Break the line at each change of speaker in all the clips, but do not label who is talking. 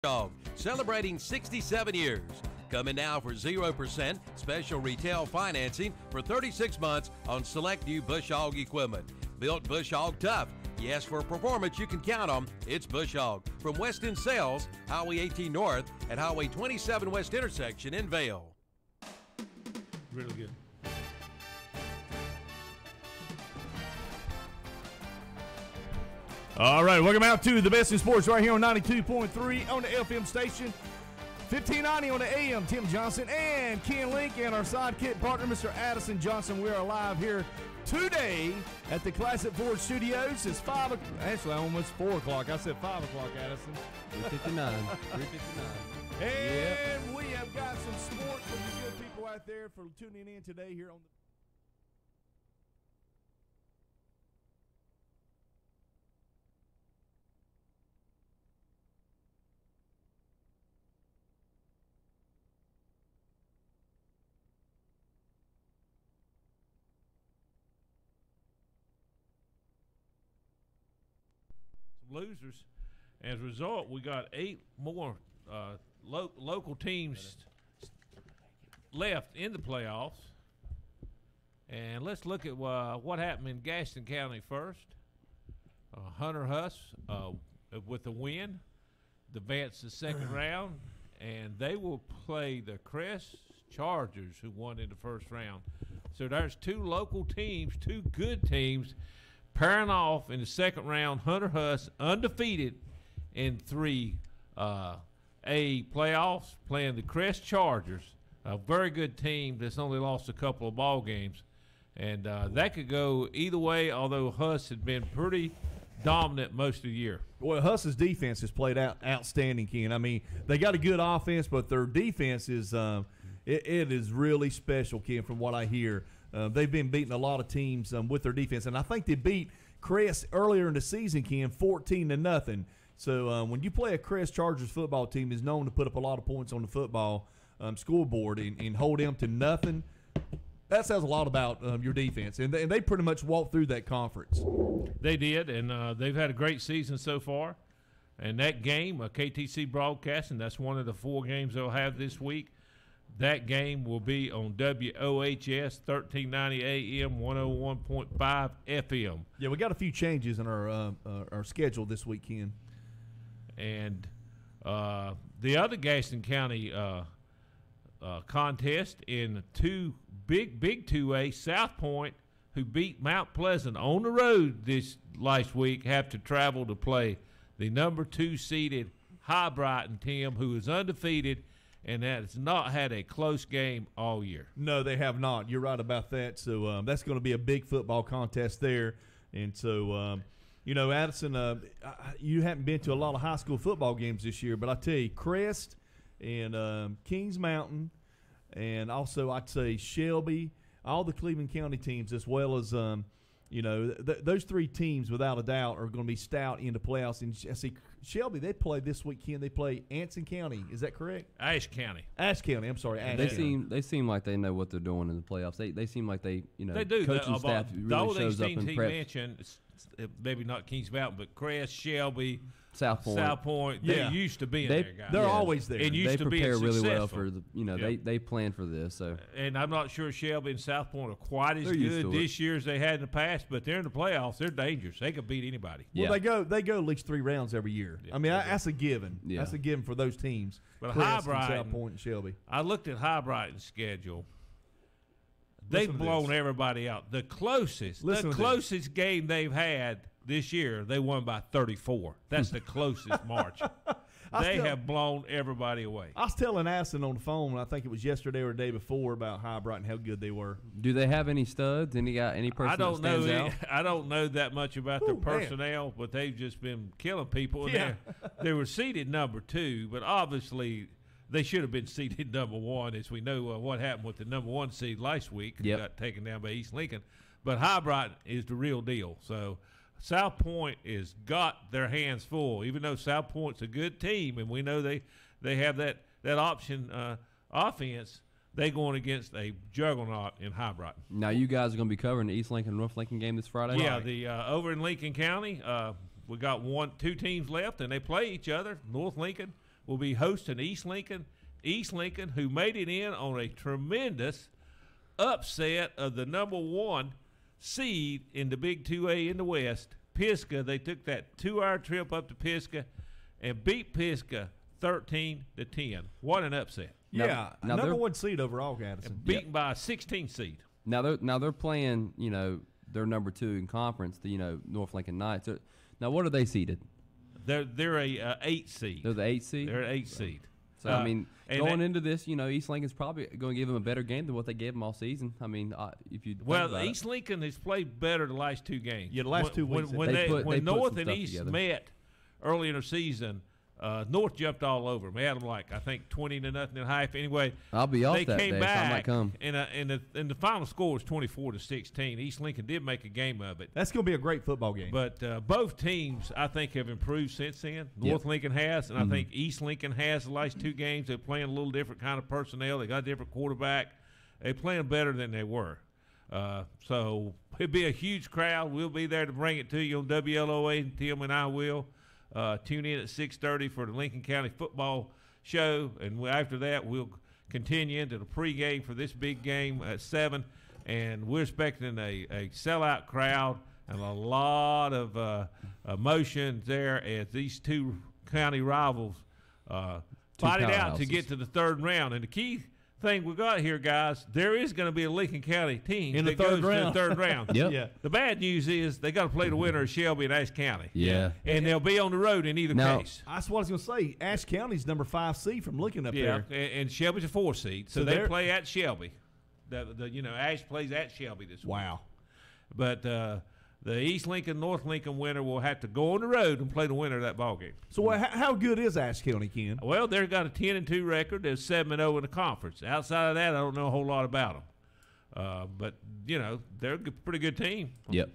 Dog, celebrating 67 years. Come in now for 0% special retail financing for 36 months on select new Bush Hog equipment. Built Bush Hog tough. Yes, for performance you can count on. It's Bush Hog from West End Sales, Highway 18 North at Highway 27 West intersection in Vail.
Really good.
All right, welcome out to the Best in Sports right here on 92.3 on the FM station, 1590 on the AM. Tim Johnson and Ken Link and our sidekick partner, Mr. Addison Johnson. We are live here today at the Classic Ford Studios. It's 5 o'clock. Actually, almost 4 o'clock. I said 5 o'clock, Addison.
3:59. 3:59.
And we have got some sports from the good people out there for tuning in today here on the
losers. As a result, we got 8 more local teams left in the playoffs. And let's look at what happened in Gaston County first. Hunter Huss with the win advanced the second round, and they will play the Crest Chargers, who won in the first round. So there's 2 local teams, 2 good teams, pairing off in the second round. Hunter Huss undefeated in 3A playoffs, playing the Crest Chargers, a very good team that's only lost a couple of ball games. And that could go either way, although Huss had been pretty dominant most of the year.
Well, Huss's defense has played outstanding, Ken. I mean, they got a good offense, but their defense is it is really special, Ken, from what I hear. They've been beating a lot of teams with their defense, and I think they beat Crest earlier in the season, Ken, 14-0. So when you play a Crest Chargers football team is known to put up a lot of points on the football scoreboard and hold them to nothing, that says a lot about your defense. And they pretty much walked through that conference.
They did, and they've had a great season so far. And that game, KTC Broadcasting, that's one of the 4 games they'll have this week. That game will be on WOHS 1390 AM 101.5 FM.
Yeah, we got a few changes in our schedule this weekend.
And the other Gaston County contest in 2 big 2A, South Point, who beat Mount Pleasant on the road this last week, have to travel to play the number 2 seeded High Brighton team, who is undefeated and has not had a close game all year.
No, they have not. You're right about that. So that's going to be a big football contest there. And so, Addison, you haven't been to a lot of high school football games this year, but I tell you, Crest and Kings Mountain, and also I'd say Shelby, all the Cleveland County teams, as well as those 3 teams, without a doubt, are going to be stout into playoffs. And I see Shelby, they play this weekend. They play Anson County. Is that correct?
Ashe County.
Ashe County. I'm sorry. Ashe
They seem like they know what they're doing in the playoffs. They seem like they
do.
Coaching staff really shows up and
he mentioned, maybe not Kings Mountain, but Crest, Shelby,
South Point.
They're used to being there, guys.
They're always there.
And used
they
to
prepare
being
really well
successful.
for they plan for this. So,
and I'm not sure Shelby and South Point are quite as
They're used
good
to
this year as they had in the past, but they're in the playoffs. They're dangerous. They could beat anybody.
Well, they go at least 3 rounds every year.
Yeah,
I mean, that's a given.
Yeah.
That's a given for those teams.
But
Crest
High Brighton,
South Point, and Shelby.
I looked at High Brighton's schedule. They've blown everybody out. The closest game they've had this year, they won by 34. That's the closest margin. They have blown everybody away.
I was telling Addison on the phone, I think it was yesterday or the day before, about High Brighton, how good they were.
do they have any studs? Any person that stands out?
I don't know that much about their personnel, but they've just been killing people. And they were seeded number 2, but obviously they should have been seeded number 1, as we know what happened with the number 1 seed last week.
Yep.
Got taken down by East Lincoln. But High Brighton is the real deal. So South Point has got their hands full, even though South Point's a good team, and we know they have that option offense. They going against a juggernaut in High Brighton.
Now you guys are going to be covering the East Lincoln North Lincoln game this Friday.
Yeah, the over in Lincoln County, we got 2 teams left, and they play each other. North Lincoln will be hosting East Lincoln. East Lincoln, who made it in on a tremendous upset of the number 1 seed in the Big 2A in the West, Pisgah. They took that 2-hour trip up to Pisgah and beat Pisgah 13-10. What an upset!
Yeah,
now
number 1 seed overall, Gaddison.
Beaten by a 16 seed.
Now they're playing, they're number 2 in conference, the North Lincoln Knights. Now what are they seeded?
They're a 8 seed.
They're the 8 seed.
They're an 8 seed.
So going into this, East Lincoln's probably going to give them a better game than what they gave them all season. I mean, if you
East Lincoln has played better the last 2 games.
Yeah, the last 2 weeks.
When North and
some
East
stuff together.
met early in the season, North jumped all over them. They had them I think 20-0 at half. Anyway,
I'll be off
they
that
came
day,
back,
so I might come.
and the final score was 24-16. East Lincoln did make a game of it.
That's going to be a great football game.
But both teams, I think, have improved since then. North Lincoln has, and I think East Lincoln has the last 2 games. They're playing a little different kind of personnel. They got a different quarterback. They're playing better than they were. So it'll be a huge crowd. We'll be there to bring it to you on WLOA. Tim and I will. Tune in at 6:30 for the Lincoln County football show, and after that we'll continue into the pregame for this big game at 7. And we're expecting a sellout crowd and a lot of emotion there as these 2 county rivals fight it out to get to the 3rd round. And the key thing we got here, guys, there is going to be a Lincoln County team
in the
that goes
3rd round.
to the 3rd round.
Yep.
Yeah.
The bad news is they got to play the winner of Shelby and Ashe County.
Yeah.
And they'll be on the road in either case.
That's what I was going to say. Ashe County's number 5 seed from looking up
Yeah,
there.
and Shelby's a 4 seed, so they play at Shelby. Ashe plays at Shelby this week.
Wow.
But the East Lincoln, North Lincoln winner will have to go on the road and play the winner of that ball game.
So how good is Ashe County, Ken?
Well, they've got a 10-2 record. They're 7-0 in the conference. Outside of that, I don't know a whole lot about them. But they're a pretty good team.
Yep.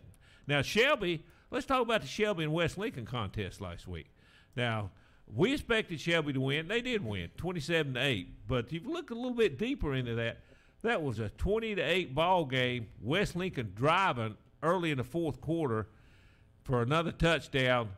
Now Shelby, let's talk about the Shelby and West Lincoln contest last week. Now we expected Shelby to win. They did win, 27-8. But if you look a little bit deeper into that, that was a 20-8 ball game. West Lincoln driving early in the 4th quarter for another touchdown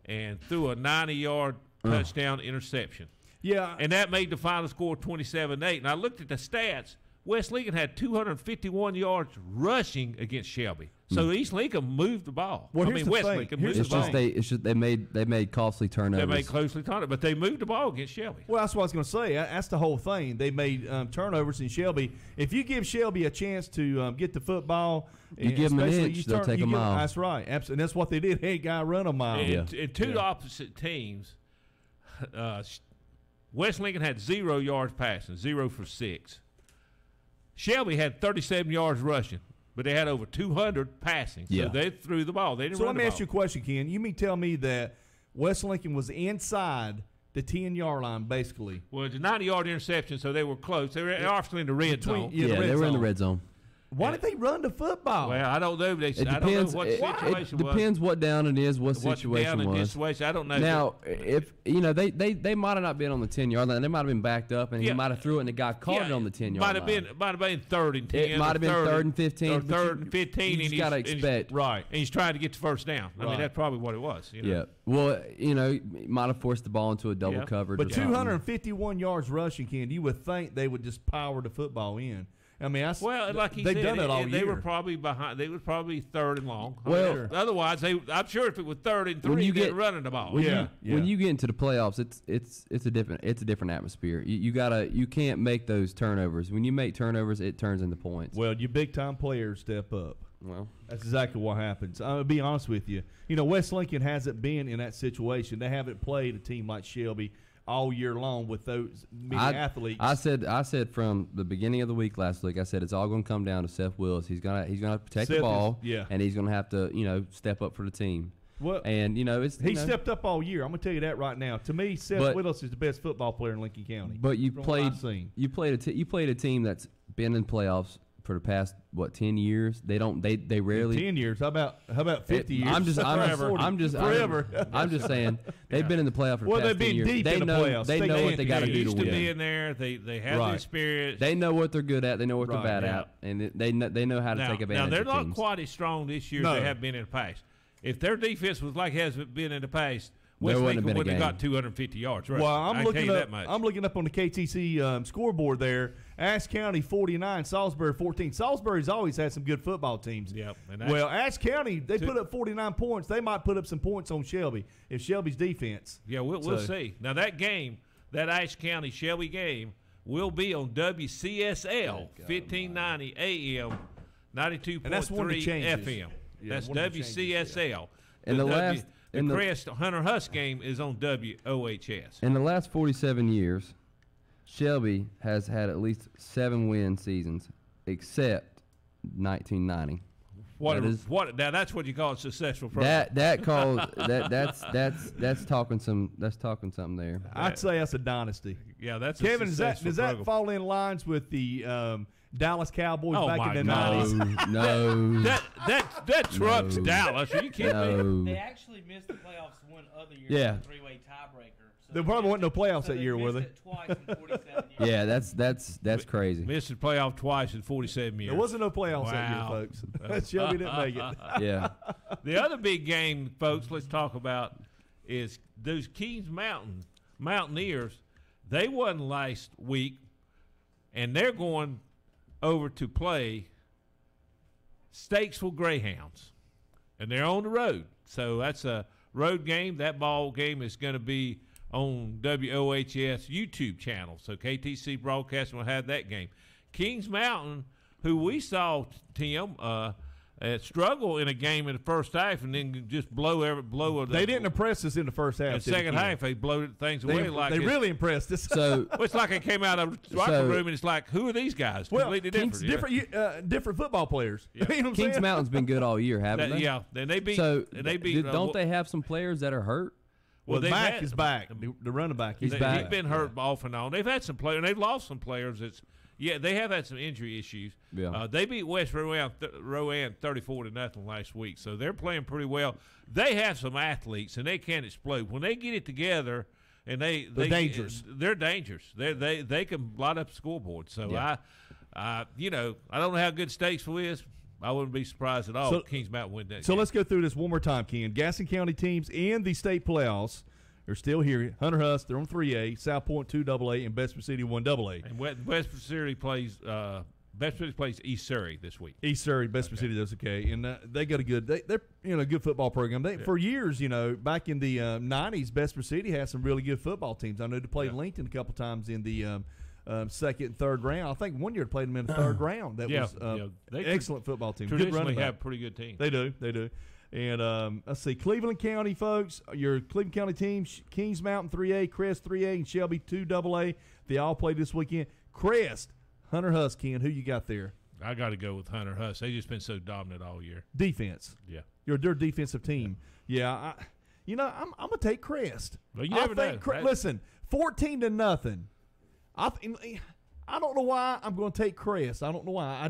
and threw a 90-yard touchdown interception.
Yeah.
And that made the final score 27-8. And I looked at the stats. West Lincoln had 251 yards rushing against Shelby. So East Lincoln moved the ball.
Well, here's the
West
thing.
Lincoln
Here's
moved the ball.
It's just they made costly turnovers.
They made closely targeted, but they moved the ball against Shelby.
Well, that's what I was going to say. That's the whole thing. They made turnovers in Shelby. If you give Shelby a chance to get the football,
you give them an inch, they'll take a mile.
That's right. Absolutely. And that's what they did. Hey, guy, run a mile.
And two opposite teams, West Lincoln had 0 yards passing, 0 for 6. Shelby had 37 yards rushing, but they had over 200 passing. So they threw the ball. They didn't
So
run
let me
the
ask you a question, Ken. You mean tell me that West Lincoln was inside the 10-yard line, basically?
Well, it's a 90-yard interception, so they were close. They were obviously in the red zone.
Yeah,
they were in the red zone.
Why did they run the football?
Well, I don't know.
It
I don't know what the situation
it depends what down it is, what situation was.
I don't know.
Now, if they might have not been on the 10-yard line, they might have been backed up, and he might have threw it, and the guy caught it on the 10-yard line.
Might have been 3rd and 10.
It might have been 3rd and 15.
Or 3rd and 15.
You just got to expect.
Right.
And he's trying to get the first down. I mean, that's probably what it was.
Yeah. Well, he might have forced the ball into a double coverage.
But 251 yards rushing, Ken, you would think they would just power the football in. I mean,
like he
they've
said,
done it all year.
They were probably behind. They were probably 3rd and long.
Well,
otherwise, I'm sure if it was 3rd and 3, they'd running the ball.
When you get into the playoffs, it's a different atmosphere. You can't make those turnovers. When you make turnovers, it turns into points.
Well, your big time players step up.
Well,
that's exactly what happens. I'll be honest with you. West Lincoln hasn't been in that situation. They haven't played a team like Shelby all year long with those many athletes.
I said from the beginning of the week last week, I said it's all going to come down to Seth Willis. He's gonna protect the ball, and he's going to have to step up for the team.
Well,
and
he stepped up all year. I'm going to tell you that right now. To me, Seth Willis is the best football player in Lincoln County.
But you played a team that's been in playoffs for the past 10 years. They rarely
10 years. How about 50 years?
I'm just saying they've been in the playoff for the past 10 years.
They've been deep in the playoffs.
They know what they got to do to
used to
win.
be in there. They have the experience.
They know what they're good at. They know what they're bad at, and they know how to take advantage.
Now they're
of
not quite as strong this year as they have been in the past. If their defense was like it has been in the past, West
There wouldn't
Lincoln
have been a
would have
game.
got 250 yards. Right.
Well,
I can tell you that much.
I'm looking up on the KTC scoreboard there. Ashe County 49, Salisbury 14. Salisbury's always had some good football teams.
Yep.
Well, Ashe County, they put up 49 points. They might put up some points on Shelby if Shelby's defense.
Yeah, we'll see. Now, that game, that Ashe County Shelby game, will be on WCSL, 1590 AM, 92.3 FM.
Yeah,
that's
one of the changes,
WCSL.
And
the Crest Hunter Huss game is on WOHS.
In the last 47 years, Shelby has had at least 7 win seasons, except 1990.
Now that's what you call a successful program.
That's talking something there.
I'd say that's a dynasty.
Yeah, that's
Kevin.
A
Does that fall in lines with the Dallas Cowboys back in the '90s?
No.
That trucks Dallas. Are you kidding me?
They actually missed the playoffs one other year.
Yeah.
In a 3-way tiebreaker. So
There probably weren't no playoffs that year, were
they?
they?
It twice in 47 years.
Yeah, that's crazy.
Missed the playoff twice in 47 years.
There wasn't no playoffs that year,
Wow.
folks. Shelby didn't make it.
Yeah.
The other big game, folks, let's talk about is those Kings Mountaineers. They won last week, and they're going over to play Statesville Greyhounds, and they're on the road. So that's a road game. That ball game is going to be on WOHS YouTube channel. So KTC Broadcasting will have that game. Kings Mountain, who we saw, Tim, struggle in a game in the first half and then just blow.
They didn't impress us in the first half.
The second half, they blew things away.
They really impressed us.
So
It's like they came out of the locker room and it's like, who are these guys?
well,
Completely
different football players.
Yeah.
You know what I'm
Kings
saying?
Mountain's been good all year, haven't they?
Yeah, and they beat.
So
Don't
they have some players that are hurt?
Well,
they've
Mack
had-
is back. The running back. He's
back.
He's been hurt off and on. They've had some players. They've lost some players. They have had some injury issues.
Yeah.
They beat West Rowan 34-0 last week, so they're playing pretty well. They have some athletes, and they can explode when they get it together. And they're
dangerous.
They're dangerous. They can light up the scoreboard. So
Yeah.
I don't know how good Statesville is. I wouldn't be surprised at all if Kings Mountain win that.
So
game.
let's go through this one more time, Ken. Gaston County teams in the state playoffs are still here. Hunter Huss, they're on 3A, South Point 2AA, and Bedford City 1AA.
And Bedford City plays East Surrey this week.
East Surrey, Bedford City does okay, and they got a good. They're good football program. For years, back in the '90s, Bedford City had some really good football teams. I know they played Lincoln a couple times in the second and third round. I think one year they played them in the third round. That was
they
excellent football team. Good
Traditionally
running back.
have pretty good teams.
They do. And let's see, Cleveland County folks, your Cleveland County teams, Kings Mountain 3A, Crest 3A, and Shelby 2AA. They all played this weekend. Crest, Hunter Huss, Ken, who you got there?
I got to go with Hunter Huss. They've just been so dominant all year.
Defense.
Yeah.
Their defensive team. Yeah. I'm gonna take Crest.
Well, you never know.
Listen, 14-0. I don't know why I'm going to take Crest. I don't know why.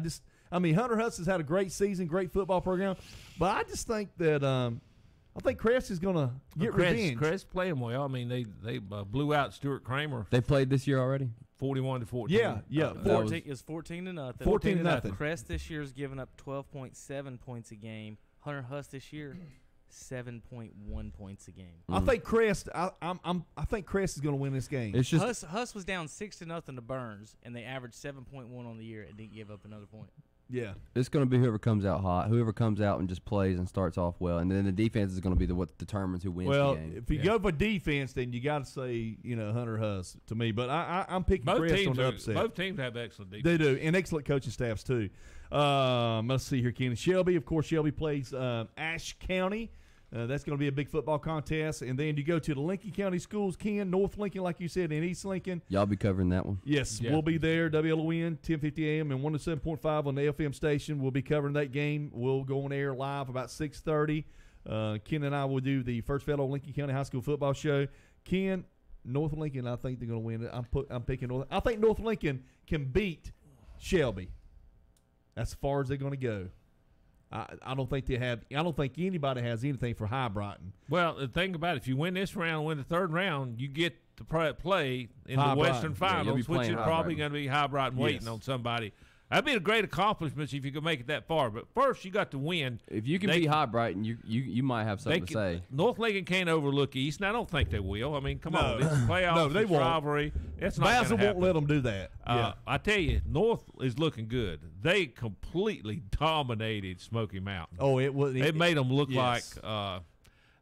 Hunter Huss has had a great season, great football program, but I just think that I think Crest is going to get revenge.
Crest playing well. I mean, they blew out Stuart Kramer.
They played this year already.
41-14.
Yeah.
14 is 14-0.
14-0.
Crest this year has given up 12.7 points a game. Hunter Huss this year, 7.1 points a game.
I think Crest. I think Crest is going to win this game.
It's just
Huss was down 6-0 to Burns, and they averaged 7.1 on the year and didn't give up another point.
Yeah.
It's going to be whoever comes out hot, whoever comes out and just plays and starts off well, and then the defense is going to be what determines who wins the game.
If you go for defense, then you got to say Hunter Huss to me. But I'm picking Crest on the upset.
Both teams have excellent defense.
They do, and excellent coaching staffs too. Let's see here, Ken. Shelby, of course, plays Ashe County. That's going to be a big football contest. And then you go to the Lincoln County schools, Ken, North Lincoln, like you said, and East Lincoln.
Y'all be covering that one?
Yes,
Yeah.
we'll be there. WLON, 1050 AM and 107.5 on the FM station. We'll be covering that game. We'll go on air live about 6:30. Ken and I will do the First Fellow Lincoln County High School football show. Ken, North Lincoln, I think they're going to win it. I'm picking North. I think North Lincoln can beat Shelby. That's as far as they're going to go. I don't think anybody has anything for High Brighton.
Well, the thing about it, if you win this round, win the third round, you get to play in
High
the Western
Brighton.
Yeah, you'll be
Finals, which
playing
is
High
probably
Brighton.
going to be High Brighton waiting
Yes.
on somebody. That'd be a great accomplishment if you could make it that far. But first, you got to win.
If you can beat High Brighton, you might have something to say.
North Lincoln can't overlook East, and I don't think they will. I mean, come on. It's a playoff.
No, they won't.
Rivalry. It's not
Basil
gonna
won't let them do that.
I tell you, North is looking good. They completely dominated Smoky Mountain.
Oh, it was.
It made them look like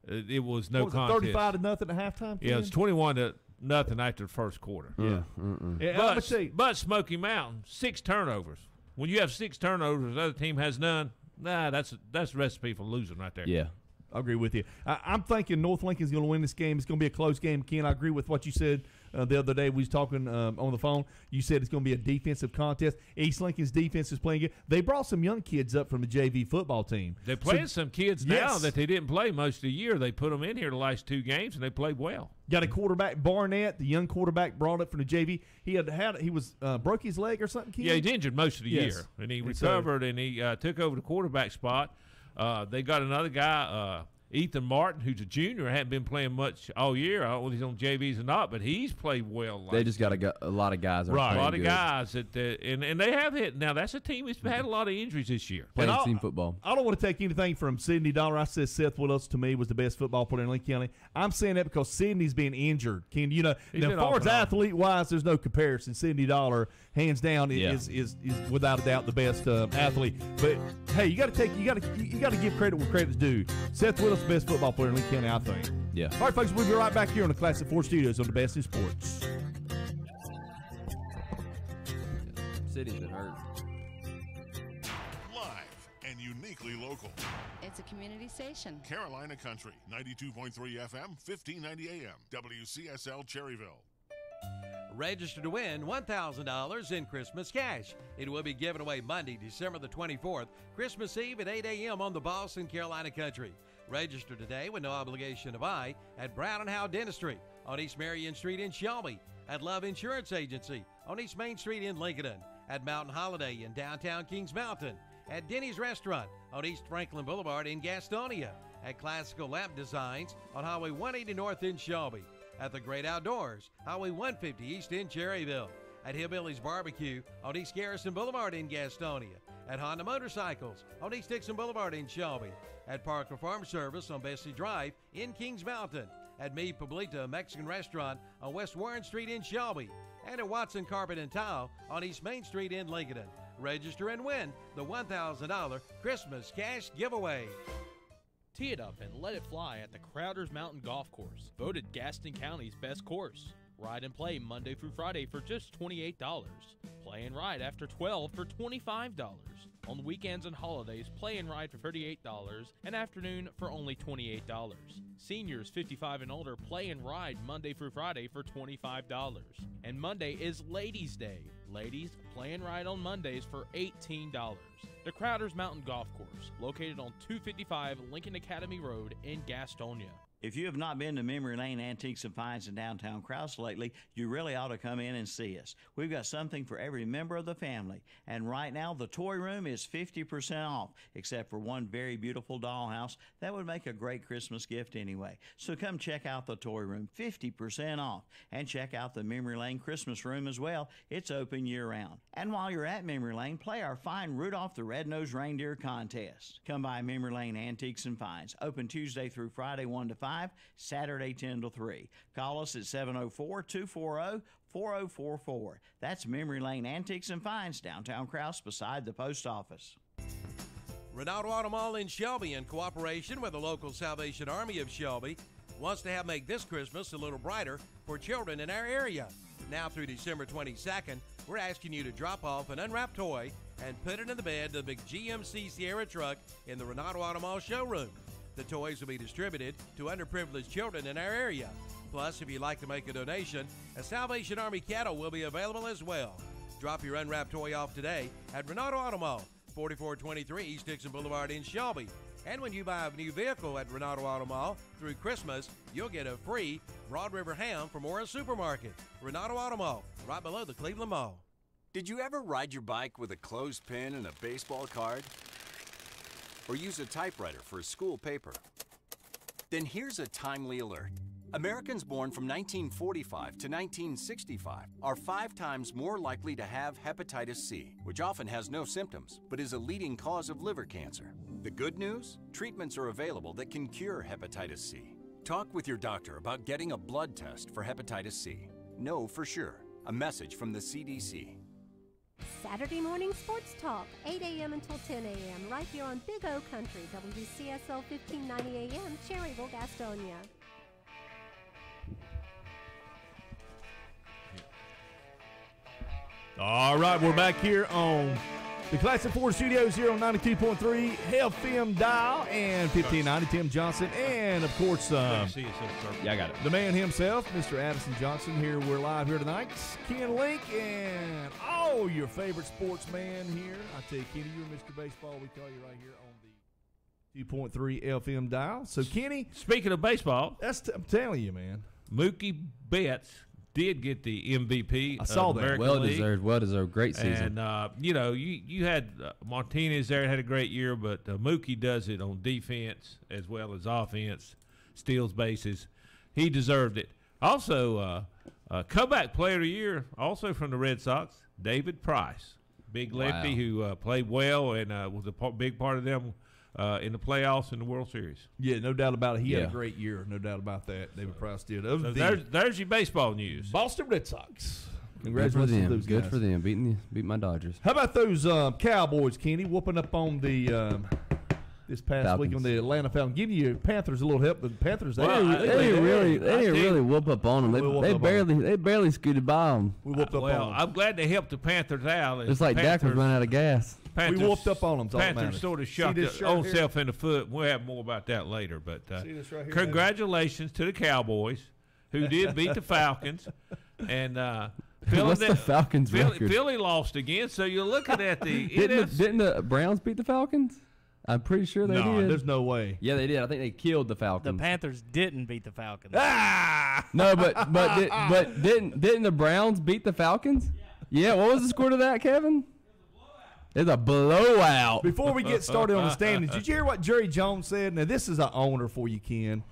it was no contest.
35-0 at halftime.
Yeah, it's 21-0 after the first quarter.
Yeah.
But Smoky Mountain, 6 turnovers. When you have 6 turnovers, the other team has none. Nah, that's a recipe for losing right there.
Yeah.
I agree with you. I'm thinking North Lincoln's going to win this game. It's going to be a close game. Ken, I agree with what you said the other day. We was talking on the phone. You said it's going to be a defensive contest. East Lincoln's defense is playing good. They brought some young kids up from the JV football team.
They're playing some kids now that they didn't play most of the year. They put them in here the last 2 games, and they played well.
Got a quarterback, Barnett, the young quarterback brought up from the JV. He was broke his leg or something, Ken?
Yeah, he's injured most of the year, and he recovered, and he took over the quarterback spot. They got another guy, Ethan Martin, who's a junior, hadn't been playing much all year. I don't know if he's on JVs or not, but he's played well.
They just got a lot of guys.
Right, a lot of guys and they have hit. Now that's a team that's had a lot of injuries this year.
Playing team football.
I don't want to take anything from Sidney Dollar. I said Seth Willis to me was the best football player in Lincoln County. I'm saying that because Sidney's been injured. Ken, now as far as athlete wise, there's no comparison. Sidney Dollar, hands down, is without a doubt the best athlete. But hey, you got to give credit where credit's due. Seth Willis, the best football player in Lincoln County, I think.
Yeah.
All right, folks, we'll be right back here on the Classic 4 Studios on the Best in Sports.
City's been hurt.
Live and uniquely local.
It's a community station.
Carolina Country, 92.3 FM, 1590 AM. WCSL Cherryville.
Register to win $1,000 in Christmas cash. It will be given away Monday, December the 24th, Christmas Eve at 8 a.m. on the Boston Carolina Country. Register today with no obligation to buy at Brown & Howe Dentistry on East Marion Street in Shelby, at Love Insurance Agency on East Main Street in Lincolnton, at Mountain Holiday in downtown Kings Mountain, at Denny's Restaurant on East Franklin Boulevard in Gastonia, at Classical Lamp Designs on Highway 180 North in Shelby, at the Great Outdoors, Highway 150 East in Cherryville, at Hillbilly's Barbecue on East Garrison Boulevard in Gastonia, at Honda Motorcycles on East Dixon Boulevard in Shelby, at Parker Farm Service on Bessie Drive in Kings Mountain, at Mi Pueblito Mexican Restaurant on West Warren Street in Shelby, and at Watson Carpet and Tile on East Main Street in Lincolnton. Register and win the $1,000 Christmas cash giveaway.
Tee it up and let it fly at the Crowders Mountain Golf Course, voted Gaston County's best course. Ride and play Monday through Friday for just $28. Play and ride after 12 for $25. On the weekends and holidays, play and ride for $38 and afternoon for only $28. Seniors 55 and older play and ride Monday through Friday for $25. And Monday is Ladies' Day. Ladies, play and ride on Mondays for $18. The Crowders Mountain Golf Course, located on 255 Lincoln Academy Road in Gastonia.
If you have not been to Memory Lane Antiques and Finds in downtown Krause lately, you really ought to come in and see us. We've got something for every member of the family. And right now, the toy room is 50% off, except for one very beautiful dollhouse that would make a great Christmas gift anyway. So come check out the toy room, 50% off. And check out the Memory Lane Christmas room as well. It's open year-round. And while you're at Memory Lane, play our fine Rudolph the Red-Nosed Reindeer contest. Come by Memory Lane Antiques and Finds. Open Tuesday through Friday 1 to 5. Saturday 10 to 3. Call us at 704-240-4044. That's Memory Lane Antiques and Finds, downtown Krause, beside the post office.
Ronaldo Auto Mall in Shelby, in cooperation with the local Salvation Army of Shelby, wants to make this Christmas a little brighter for children in our area. Now through December 22nd, we're asking you to drop off an unwrapped toy and put it in the bed of the big GMC Sierra truck in the Ronaldo Auto Mall showroom. The toys will be distributed to underprivileged children in our area. Plus, if you'd like to make a donation, a Salvation Army cattle will be available as well. Drop your unwrapped toy off today at Ronaldo Auto Mall, 4423 East Dixon Boulevard in Shelby. And when you buy a new vehicle at Ronaldo Auto Mall through Christmas, you'll get a free Broad River ham from Morris Supermarket. Ronaldo Auto Mall, right below the Cleveland Mall.
Did you ever ride your bike with a clothespin and a baseball card? Or use a typewriter for a school paper? Then here's a timely alert. Americans born from 1945 to 1965 are 5 times more likely to have hepatitis C, which often has no symptoms, but is a leading cause of liver cancer. The good news? Treatments are available that can cure hepatitis C. Talk with your doctor about getting a blood test for hepatitis C. Know for sure. A message from the CDC.
Saturday morning sports talk, 8 a.m. until 10 a.m. right here on Big O Country, WCSL 1590 a.m., Cherryville, Gastonia.
All right, we're back here on the Classic Ford Studios here on 92.3 FM dial and 1590. Tim Johnson and, of course,
Yeah, I got it.
the man himself, Mr. Addison Johnson. Here we're live here tonight. Ken Link and all your favorite sportsman here. I tell you, Kenny, you're Mr. Baseball. We call you right here on the 2.3 FM dial. So, Kenny,
Speaking of baseball,
I'm telling you, man.
Mookie Betts did get the MVP.
I saw that.
American
Well
League.
deserved. Great season.
And, you had Martinez there, had a great year, but Mookie does it on defense as well as offense, steals bases. He deserved it. Also, comeback player of the year, also from the Red Sox, David Price. Big lefty who played well and was a big part of them in the playoffs and the World Series.
Yeah, no doubt about it. He had a great year. No doubt about that. David Price did.
So there's your baseball news.
Boston Red Sox.
Good for
Congratulations
them.
to those
Good
guys.
for them. Beat my Dodgers.
How about those Cowboys, Kenny, whooping up on the this past week on the Atlanta Falcons? Give you Panthers a little help, but the Panthers
They didn't really whoop up on them. They barely scooted by them.
We whooped up on them.
I'm glad they helped the Panthers out.
It's like Dak was running out of gas.
We whooped up on them.
Panthers sort of shot their own self in the foot. We'll have more about that later. But
See this right here,
congratulations to the Cowboys, who did beat the Falcons. And
What's the Falcons' record?
Philly lost again. So you're looking at the
didn't the Browns beat the Falcons? I'm pretty sure they did.
There's no way.
Yeah, they did. I think they killed the Falcons.
The Panthers didn't beat the Falcons.
No, but didn't the Browns beat the Falcons? Yeah. What was the score to that, Kevin? It's a blowout.
Before we get started on the standings, did you hear what Jerry Jones said? Now, this is an owner for you, Ken.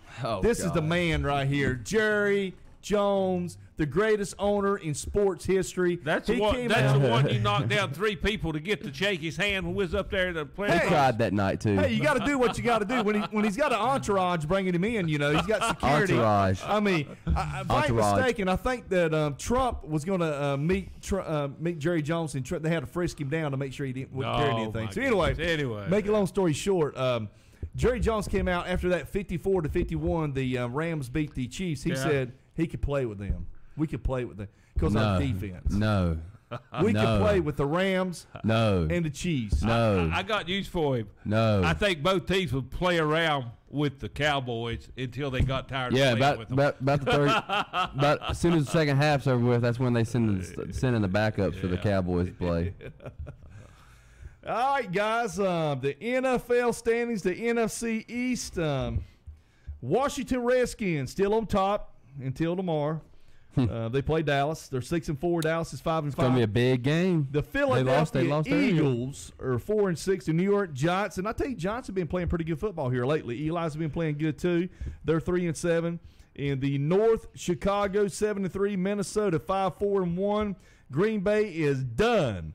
This is the man right here, Jerry Jones, the greatest owner in sports history.
That's the one you knocked down 3 people to get to shake his hand when we was up there to play.
He cried that night too.
Hey, you got to do what you got to do when he's got an entourage bringing him in. You know, he's got security.
Entourage.
I mean, if I ain't mistaken, I think that Trump was going to meet Jerry Jones, and they had to frisk him down to make sure he wouldn't carry anything. So anyway, make a long story short. Jerry Jones came out after that 54-51. The Rams beat the Chiefs. He said he could play with them. We could play with them because of defense.
No.
We could play with the Rams and the Chiefs.
No.
I got news for him.
No.
I think both teams would play around with the Cowboys until they got tired of playing with them.
About the third. About as soon as the second half's over with, that's when they send in the backups for the Cowboys to play.
All right, guys. The NFL standings, the NFC East. Washington Redskins still on top until tomorrow. They play Dallas. They're 6-4. Dallas is 5-5.
It's gonna be a big game.
The Philadelphia
they lost
Eagles are 4-6. The New York Giants, and I tell you, Giants have been playing pretty good football here lately. Eli's been playing good too. They're 3-7. In the North, Chicago 7-3. Minnesota 5-4-1. Green Bay is done.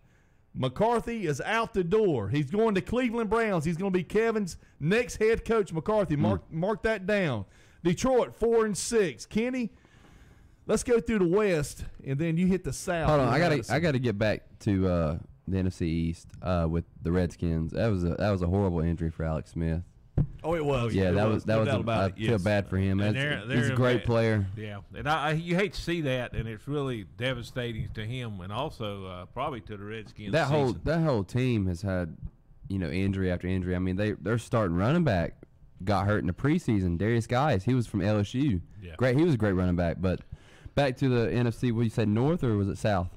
McCarthy is out the door. He's going to Cleveland Browns. He's going to be Kevin's next head coach, McCarthy. Mark that down. Detroit 4-6. Kenny, let's go through the West, and then you hit the South.
Hold on, I got to get back to the NFC East with the Redskins. That was a horrible injury for Alex Smith.
Oh, it was.
Yeah, that was. I feel bad for him. He's a great player.
Yeah, and you hate to see that, and it's really devastating to him, and also probably to the Redskins.
That whole team has had, injury after injury. I mean, their starting running back got hurt in the preseason. Darius Guice, he was from LSU.
Yeah.
Great, he was a great running back. But back to the NFC. What you said, North or was it South?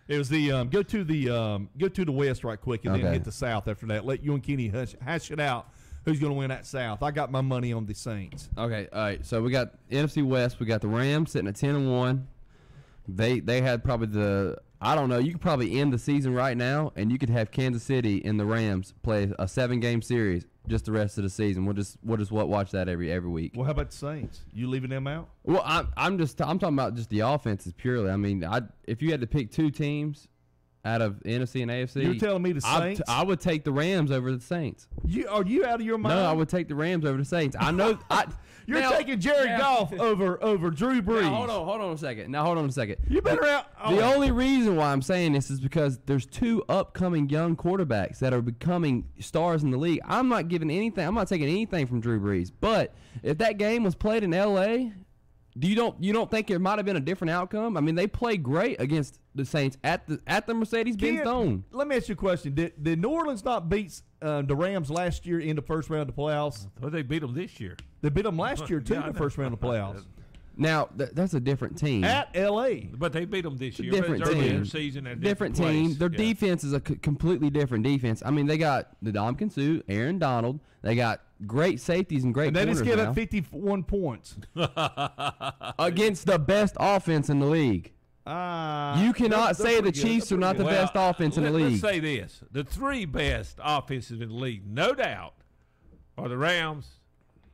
It was the go to the West right quick, and then hit the South after that. Let you and Kenny hash it out. Who's going to win that South? I got my money on the Saints.
Okay, all right. So we got NFC West. We got the Rams sitting at 10-1. They had probably I don't know. You could probably end the season right now, and you could have Kansas City and the Rams play a 7-game series, just the rest of the season. We'll just watch that every week.
Well, how about the Saints? You leaving them out?
Well, I'm talking about just the offenses purely. I mean, if you had to pick two teams out of NFC and AFC,
you're telling me the Saints?
I would take the Rams over the Saints.
Are you out of your mind?
No, I would take the Rams over the Saints. I know.
You're taking Jared Goff over Drew Brees.
Now, hold on a second.
You better out.
The only reason why I'm saying this is because there's two upcoming young quarterbacks that are becoming stars in the league. I'm not taking anything from Drew Brees. But if that game was played in L.A., you don't think it might have been a different outcome? I mean, they played great against the Saints at the Mercedes-Benz Dome.
Let me ask you a question. Did New Orleans not beat the Rams last year in the first round of the playoffs?
Well, they beat them this year.
They beat them last year, too, in the first round of the playoffs.
Now, that's a different team.
At L.A.
But they beat them this year.
Different team. Different team. Their defense is a completely different defense. I mean, they got the Ndamukong Suh, Aaron Donald. They got great safeties and great corners.
And they just gave up 51 points.
Against the best offense in the league. You cannot say the Chiefs are not the best offense in the league.
Let's say this. The three best offenses in the league, no doubt, are the Rams,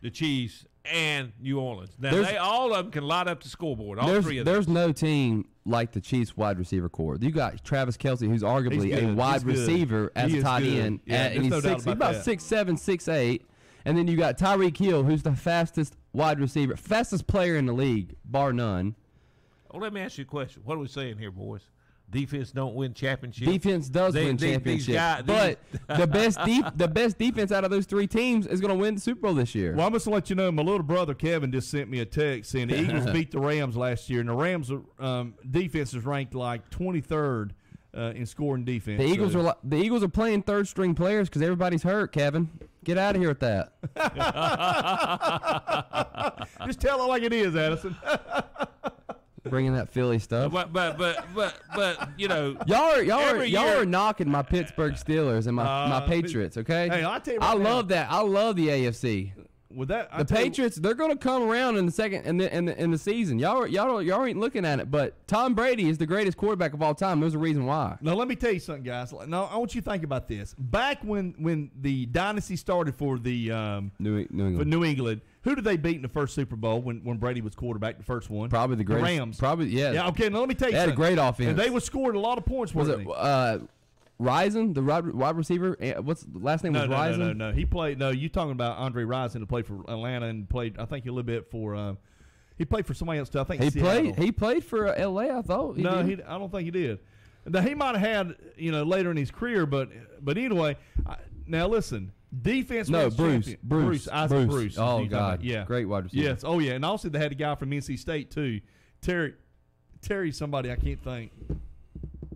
the Chiefs, and New Orleans. Now, all of them can light up the scoreboard, all three of them.
There's no team like the Chiefs wide receiver core. You got Travis Kelce, who's arguably a wide receiver as a tight end. And he's about 6'7", 6'8". And then you got Tyreek Hill, who's the fastest wide receiver, fastest player in the league, bar none.
Well, let me ask you a question. What are we saying here, boys? Defense don't win championships.
Defense does win championships. But the best defense out of those three teams is going to win the Super Bowl this year.
Well, I'm just going to let you know, my little brother Kevin just sent me a text saying the Eagles beat the Rams last year, and the Rams defense is ranked like 23rd in scoring defense.
The Eagles are playing third-string players because everybody's hurt, Kevin. Get out of here with that.
Just tell it like it is, Addison.
Bringing that Philly stuff.
But you know,
y'all are knocking my Pittsburgh Steelers and my Patriots. Okay.
Hey, I'll tell you
I love that. I love the AFC.
With that,
the Patriots, they're going to come around in the second in the season. Y'all ain't looking at it, but Tom Brady is the greatest quarterback of all time. There's a reason why.
Now let me tell you something, guys. Now I want you to think about this. Back when the dynasty started for the
New England.
For New England, who did they beat in the first Super Bowl when Brady was quarterback? The first one,
probably the
Rams.
Probably
Yeah. Okay. Now let me tell you,
they
something.
had a great offense,
and they were scoring a lot of points.
Was it Rison, the wide receiver? What's the last name? Was Rison?
No. He played. No, you talking about Andre Rison, who played for Atlanta and played. I think a little bit for. He played for somebody else too. I think
he played for L.A. I thought.
I don't think he did. Now he might have had later in his career, but anyway. Now listen, defense.
No, Bruce. Oh God,
yeah,
great wide receiver.
Yes, oh yeah, and also they had a guy from NC State too, Terry somebody I can't think.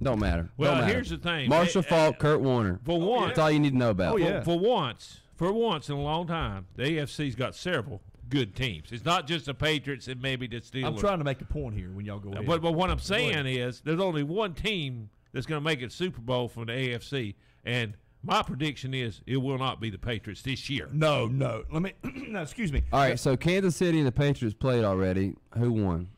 Don't matter.
Well, here's the thing.
Marshall Faulk, Kurt Warner.
For once.
That's all you need to know about.
Oh, yeah.
For once in a long time, the AFC's got several good teams. It's not just the Patriots and maybe the Steelers.
I'm trying to make a point here when y'all go ahead.
But what I'm saying is there's only one team that's going to make it Super Bowl from the AFC, and my prediction is it will not be the Patriots this year.
No. Let me no, excuse me.
All right, so Kansas City and the Patriots played already. Who won?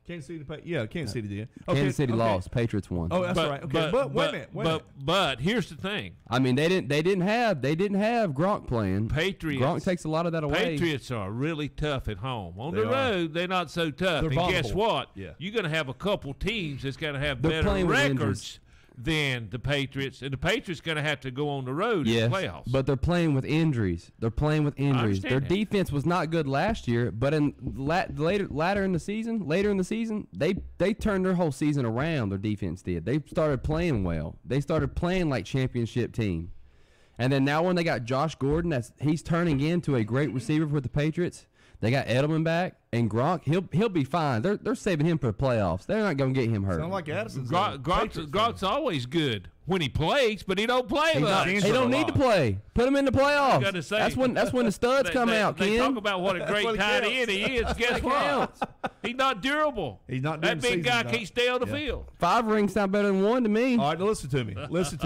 Kansas City Kansas City did.
Kansas City lost. Patriots won.
Oh, that's right. Okay, but wait a minute.
But here's the thing.
I mean, they didn't have Gronk playing.
Patriots.
Gronk takes a lot of that away.
Patriots are really tough at home. On the road, they're not so tough.
They're
and guess what?
Yeah.
You're going to have a couple teams that's going to have better records than the Patriots, and the Patriots going to have to go on the road in the playoffs.
But they're playing with injuries. Their defense was not good last year, but in later in the season, they turned their whole season around. Their defense did. They started playing well. They started playing like championship team. And then now when they got Josh Gordon, he's turning into a great receiver for the Patriots. They got Edelman back, and Gronk, he'll be fine. They're saving him for the playoffs. They're not going to get him hurt.
Sound like Addison's
Gronk's always good when he plays, but he don't play much.
He don't need to play. Put him in the playoffs.
Say,
that's when the studs come out, Ken.
They talk about what a great tight end he is. Guess what? He's not durable.
He's not.
That big guy can't stay on the field.
5 rings sound better than 1 to me.
All right, listen to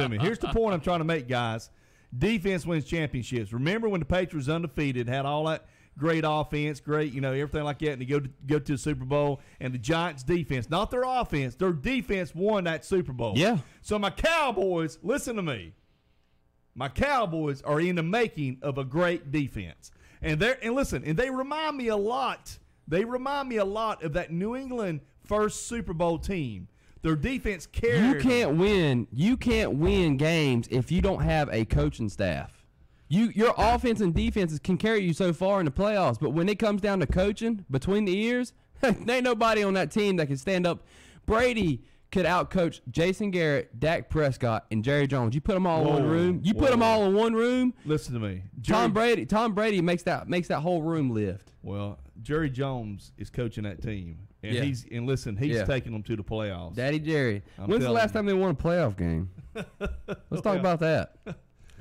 me. Here's the point I'm trying to make, guys. Defense wins championships. Remember when the Patriots undefeated, had all that great offense, great, everything like that, and they go to the Super Bowl, and the Giants' defense, not their offense, their defense won that Super Bowl.
Yeah.
So my Cowboys, listen to me. My Cowboys are in the making of a great defense. And they remind me a lot. They remind me a lot of that New England first Super Bowl team. Their defense carried.
You can't win games if you don't have a coaching staff. Your offense and defenses can carry you so far in the playoffs, but when it comes down to coaching between the ears, there ain't nobody on that team that can stand up. Brady could outcoach Jason Garrett, Dak Prescott, and Jerry Jones. You put them all in one room. Put them all in one room.
Listen to me.
Tom Brady makes that whole room lift.
Well, Jerry Jones is coaching that team, and he's taking them to the playoffs.
Daddy Jerry. When's the last time they won a playoff game? Let's talk about that.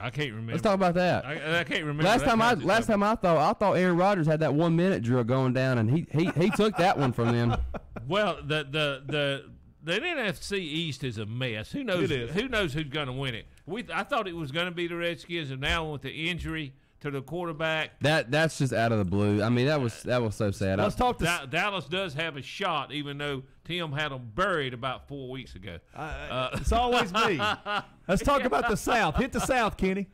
I can't remember.
Let's talk about that.
I can't remember.
Last time I thought Aaron Rodgers had that 1 minute drill going down, and he took that one from them.
Well, the NFC East is a mess. Who knows? Who knows who's going to win it? I thought it was going to be the Redskins, and now with the injury to the quarterback,
that's just out of the blue. I mean, that was so sad.
Let's talk to
Dallas does have a shot, even though Tim had them buried about 4 weeks ago.
It's always me. Let's talk about the South. Hit the South, Kenny.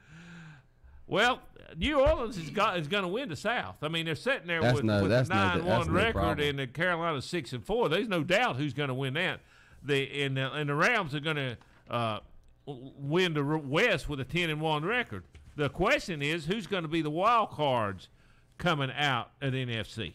Well, New Orleans is going to win the South. I mean, they're sitting there with a 9-1 record, and the Carolina 6-4. There's no doubt who's going to win that. And the Rams are going to win the West with a 10-1 record. The question is, who's going to be the wild cards coming out at NFC?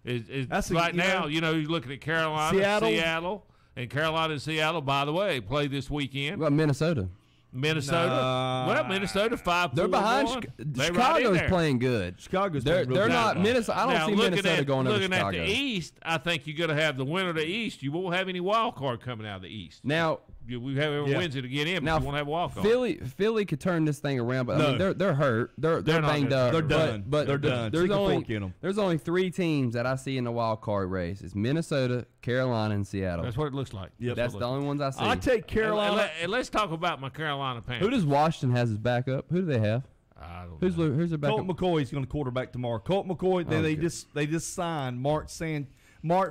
Now, you're looking at Carolina, Seattle, and Carolina and Seattle, by the way, play this weekend.
Well, Minnesota,
5-4.
They're behind. Chicago's playing good.
They're
not Minnesota. I don't see Minnesota going over Chicago.
Looking at the East, I think you're going to have the winner of the East. You won't have any wild card coming out of the East.
Now,
we have every Wednesday to get in, but you won't have a wild card.
Philly could turn this thing around, but I mean, they're hurt. They're banged up.
They're done.
But
they're done.
There's only 3 teams that I see in the wild card race. It's Minnesota, Carolina, and Seattle.
That's what it looks like.
Yep. That's the only ones I see.
I take Carolina.
And let's talk about my Carolina Panthers.
Who does Washington has as backup? Who do they have?
I don't
know. Who's their backup?
Colt McCoy's going to quarterback tomorrow. Colt McCoy. They just signed Mark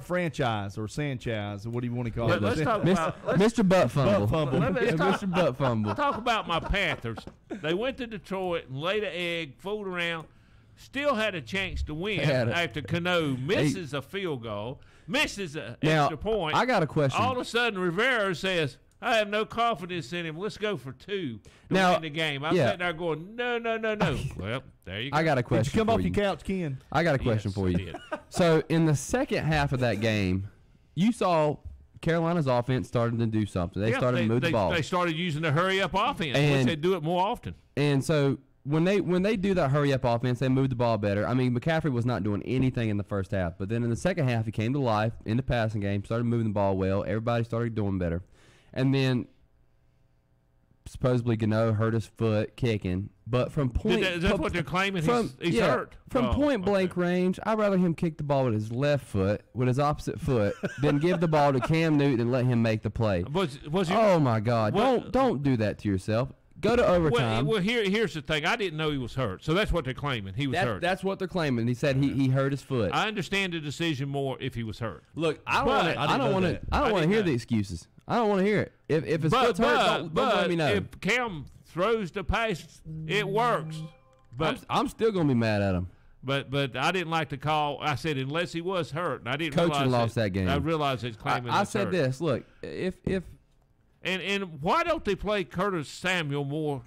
Franchise or Sanchez, or what do you want to call it?
Let's talk about
Mr. Butt Fumble.
Mr.
Butt Fumble.
Talk about my Panthers. They went to Detroit and laid an egg, fooled around, still had a chance to win after Cano misses a field goal, misses an extra point.
I got a question.
All of a sudden, Rivera says, I have no confidence in him. Let's go for 2 to win the game. I'm sitting there going, no. Well, there you go.
I got a question.
Did you come off your couch, Ken?
I got a question for you. So, in the second half of that game, you saw Carolina's offense starting to do something. They started to move the ball.
They started using the hurry-up offense, which they do it more often.
And so, when they do that hurry-up offense, they move the ball better. I mean, McCaffrey was not doing anything in the first half. But then in the second half, he came to life in the passing game, started moving the ball well. Everybody started doing better. And then supposedly Gano hurt his foot kicking, but from point
is that what they're claiming? He's hurt
from point blank range. I'd rather him kick the ball with his left foot, with his opposite foot, than give the ball to Cam Newton and let him make the play. Oh my God! Don't do that to yourself. Go to overtime.
Well, here's the thing. I didn't know he was hurt, so that's what they're claiming. He was hurt.
That's what they're claiming. He said he hurt his foot.
I understand the decision more if he was hurt.
Look, I don't want to hear the excuses. I don't want to hear it. If his foot's hurt, don't let me know.
If Cam throws the pass, it works. But
I'm still gonna be mad at him.
But I didn't like the call. I said unless he was hurt, and I didn't.
Coaching lost that game.
I realized it's claiming.
I said this. Look, if
and why don't they play Curtis Samuel more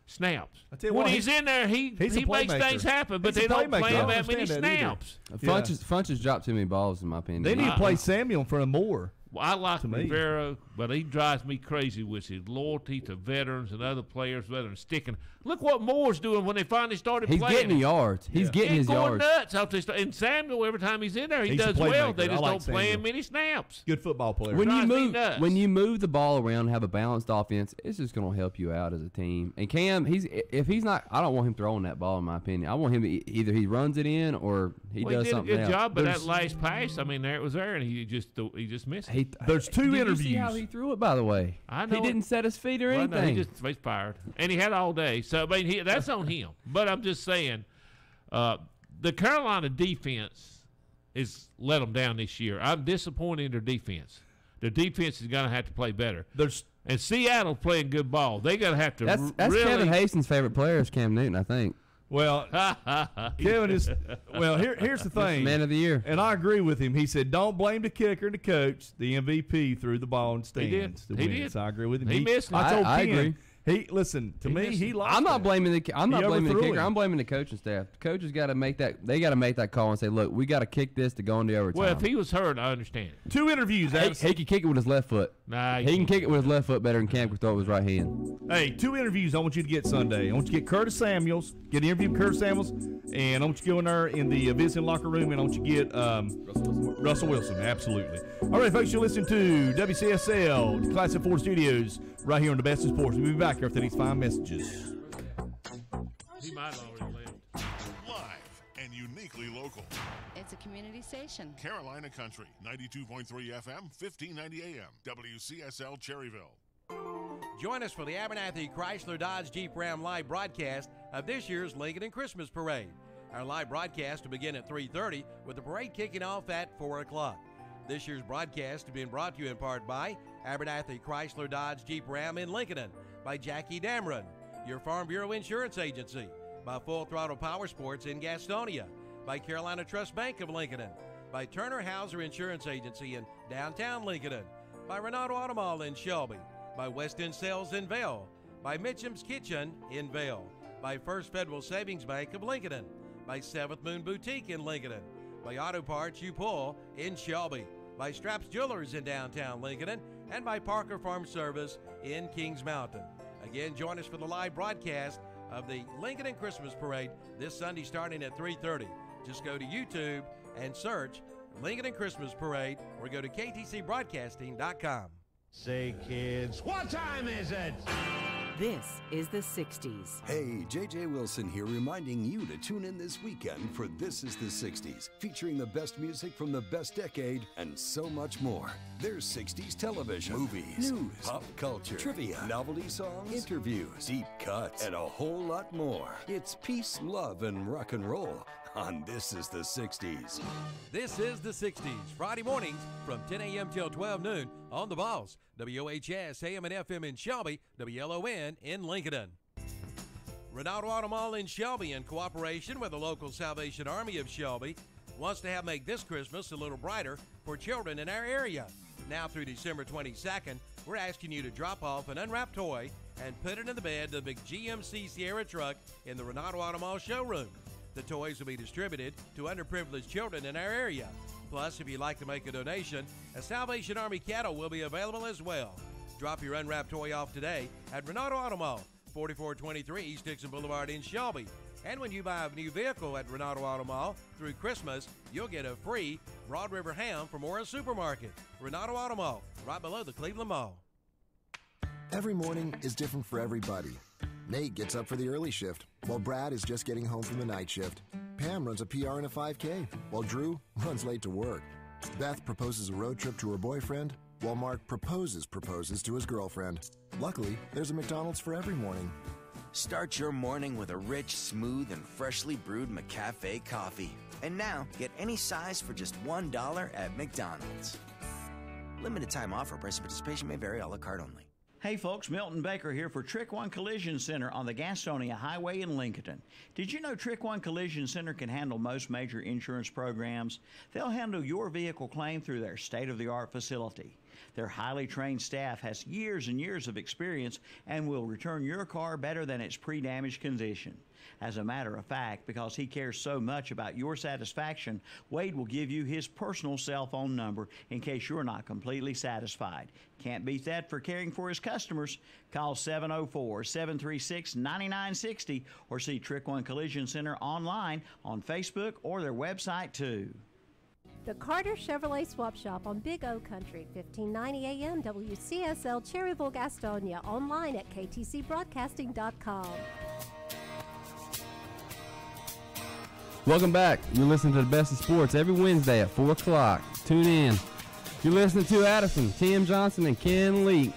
snaps? When he's in there, he makes things happen, but they don't play him that many snaps.
Funch has dropped too many balls, in my opinion.
They need to play Samuel in front of Moore.
Well, I like Rivera, but he drives me crazy with his loyalty to veterans and other players rather than sticking. Look what Moore's doing when they finally started playing.
He's getting the yards. He's getting his yards.
Nuts out there. And Samuel, every time he's in there, he does well. They just don't play him many snaps.
Good football player.
When you move the ball around and have a balanced offense, it's just going to help you out as a team. And Cam, if he's not, I don't want him throwing that ball, in my opinion. I want him to either he runs it in or he does something else.
He did a good job, but that last pass, I mean, there it was there, and he just missed it.
There's 2 interviews.
Did you see how he threw it, by the way?
I know.
He didn't set his feet or anything.
No, he just fired. And he had all day. So, I mean, that's on him. But I'm just saying, the Carolina defense is let them down this year. I'm disappointed in their defense. Their defense is going to have to play better.
There's
And Seattle playing good ball. They got to have to
That's
really.
Kevin Hastings' favorite player is Cam Newton, I think.
Well, Kevin is. Well, here's the thing.
Man of the year.
And I agree with him. He said, "Don't blame the kicker and the coach. The MVP threw the ball in stands."
He did.
So I agree with him.
He missed it.
I told
I
Ken,
agree.
He listen to me. He liked
I'm not
that.
blaming the kicker.
him.
I'm blaming the coaching staff. The coaches got to make that. They got to make that call and say, "Look, we got to kick this to go into overtime."
Well, if he was hurt, I understand it.
2 interviews.
He can kick it with his left foot.
Nah,
He can kick it with his left foot better than Cam can throw it with his right hand.
Hey, 2 interviews I want you to get Sunday. I want you to get Curtis Samuels, get an interview with Curtis Samuels, and I want you to go in there in the visiting locker room, and I want you to get Russell Wilson. Absolutely. All right, folks, you're listening to WCSL, the Classic 4 Studios, right here on the Best of Sports. We'll be back after these fine messages.
He might have already left.
Live and uniquely local.
It's a community station.
Carolina Country, 92.3 FM, 1590 AM. WCSL Cherryville.
Join us for the Abernathy Chrysler Dodge Jeep Ram live broadcast of this year's Lincoln Christmas Parade. Our live broadcast will begin at 3:30 with the parade kicking off at 4 o'clock. This year's broadcast is being brought to you in part by Abernathy Chrysler Dodge Jeep Ram in Lincolnton, by Jackie Dameron, your Farm Bureau Insurance Agency, by Full Throttle Power Sports in Gastonia, by Carolina Trust Bank of Lincolnton, by Turner Hauser Insurance Agency in downtown Lincolnton, by Renato Automall in Shelby, by West End Sales in Vail, by Mitchum's Kitchen in Vail, by First Federal Savings Bank of Lincolnton, by Seventh Moon Boutique in Lincolnton, by Auto Parts U Pull in Shelby, by Straps Jewelers in downtown Lincolnton, and by Parker Farm Service in Kings Mountain. Again, join us for the live broadcast of the Lincoln Christmas Parade this Sunday starting at 3:30. Just go to YouTube and search Lincoln Christmas Parade or go to ktcbroadcasting.com.
Say, kids, what time is it?
This is the 60s.
Hey, JJ Wilson here reminding you to tune in this weekend for This is the 60s, featuring the best music from the best decade and so much more. There's 60s television, movies, news, pop culture, trivia, novelty songs, interviews, deep cuts, and a whole lot more. It's peace, love, and rock and roll on This is the 60s.
This is the 60s, Friday mornings from 10 a.m. till 12 noon on The Boss, WOHS, AM and FM in Shelby, WLON in Lincolnton. Renato Automall in Shelby, in cooperation with the local Salvation Army of Shelby, wants to make this Christmas a little brighter for children in our area. Now through December 22nd, we're asking you to drop off an unwrapped toy and put it in the bed of the big GMC Sierra truck in the Renato Automall showroom. The toys will be distributed to underprivileged children in our area. Plus, if you'd like to make a donation, a Salvation Army kettle will be available as well. Drop your unwrapped toy off today at Renato Automall, 4423 East Dixon Boulevard in Shelby. And when you buy a new vehicle at Renato Automall through Christmas, you'll get a free Broad River ham from Morris Supermarket. Renato Automall, right below the Cleveland Mall.
Every morning is different for everybody. Nate gets up for the early shift, while Brad is just getting home from the night shift. Pam runs a PR and a 5K, while Drew runs late to work. Beth proposes a road trip to her boyfriend, while Mark proposes to his girlfriend. Luckily, there's a McDonald's for every morning.
Start your morning with a rich, smooth, and freshly brewed McCafe coffee. And now, get any size for just $1 at McDonald's. Limited time offer. Price of participation may vary. A la carte only.
Hey folks, Milton Baker here for Trick One Collision Center on the Gastonia Highway in Lincolnton. Did you know Trick One Collision Center can handle most major insurance programs? They'll handle your vehicle claim through their state-of-the-art facility. Their highly trained staff has years and years of experience and will return your car better than its pre-damage condition. As a matter of fact, because he cares so much about your satisfaction, Wade will give you his personal cell phone number in case you're not completely satisfied. Can't beat that for caring for his customers. Call 704-736-9960 or see Trick One Collision Center online on Facebook or their website too.
The Carter Chevrolet Swap Shop on Big O Country, 1590 AM, WCSL, Cherryville, Gastonia, online at ktcbroadcasting.com.
Welcome back. You're listening to the best of sports every Wednesday at 4 o'clock. Tune in. You're listening to Addison, Tim Johnson, and Ken Leak.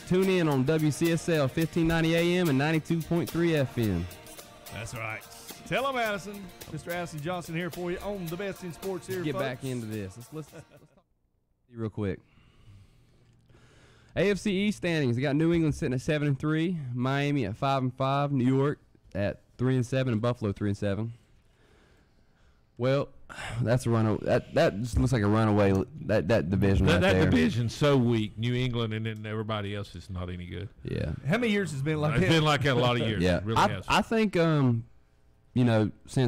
Tune in on WCSL 1590 AM and 92.3 FM.
That's right. Tell them, Addison. Mr. Addison Johnson here for you on the best in sports here,
Get
folks.
back into this. Let's talk real quick. AFC East standings. They got New England sitting at 7-3, Miami at 5-5, New York at 3-7, and Buffalo 3-7. Well, that's a runaway. That just looks like a runaway. That division.
That
there.
division's so weak. New England and then everybody else is not any good.
Yeah.
How many years has it been like that?
It's been like that a lot of years.
Yeah.
It really has.
I think since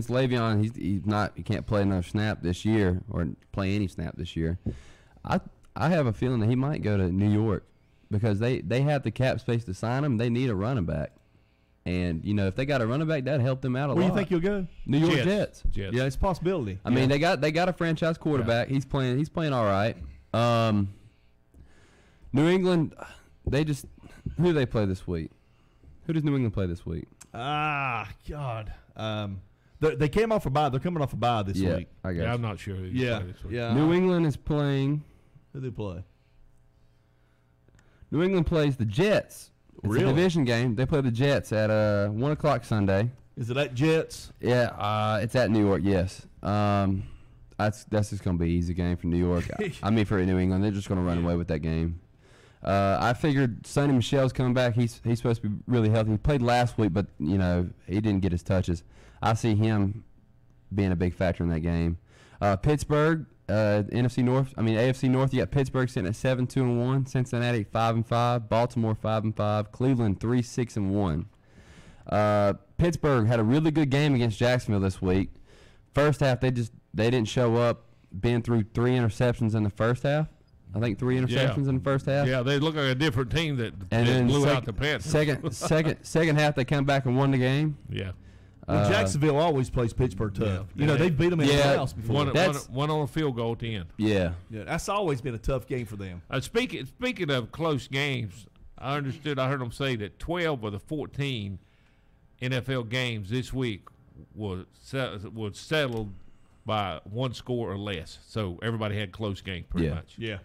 Le'Veon he can't play another snap this year or play any snap this year. I have a feeling that he might go to New York because they have the cap space to sign him. They need a running back. And, if they got a running back, that'd help them out a lot.
Where do you think he'll go?
New York Jets.
Yeah, it's a possibility.
I mean, they got a franchise quarterback. Yeah. He's playing all right. New England, who do they play this week? Who does New England play this week?
God. They came off a bye. They're coming off a bye this week.
I guess.
Yeah, I'm not sure who they play this week.
Yeah.
New England is playing.
Who do they play?
New England plays the Jets. It's a division game. They play the Jets at 1 o'clock Sunday.
Is it at Jets?
Yeah, it's at New York. Yes. That's just gonna be an easy game for New York. I mean, for New England, they're just gonna run away with that game. I figured Sonny Michel's coming back. He's supposed to be really healthy. He played last week, but he didn't get his touches. I see him being a big factor in that game. Pittsburgh. AFC North. You got Pittsburgh sitting at 7-2-1, Cincinnati 5-5, Baltimore 5-5, Cleveland 3-6-1. Pittsburgh had a really good game against Jacksonville this week. First half, they didn't show up. Been through 3 interceptions in the first half. I think 3 interceptions in the first half.
Yeah, they look like a different team that blew out the Panthers.
Second half, they come back and won the game.
Yeah.
Jacksonville always plays Pittsburgh tough. They beat them in the playoffs before.
One on a field goal at the end.
Yeah.
That's always been a tough game for them.
Speaking of close games, I heard them say that 12 of the 14 NFL games this week was settled by 1 score or less. So everybody had close games pretty much.
Yeah.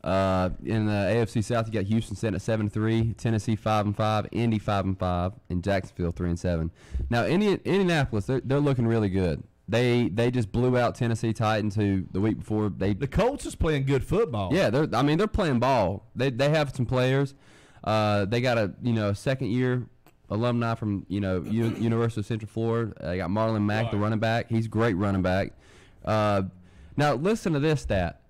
In the AFC South, you got Houston sitting at 7-3, Tennessee 5-5, Indy 5-5, and Jacksonville 3-7. Now, Indianapolis, they're looking really good. They just blew out Tennessee Titans, who the week before the
Colts is playing good football.
Yeah, they're playing ball. They have some players. They got a second year alumni from University of Central Florida. They got Marlon Mack, the running back. He's a great running back. Now listen to this stat.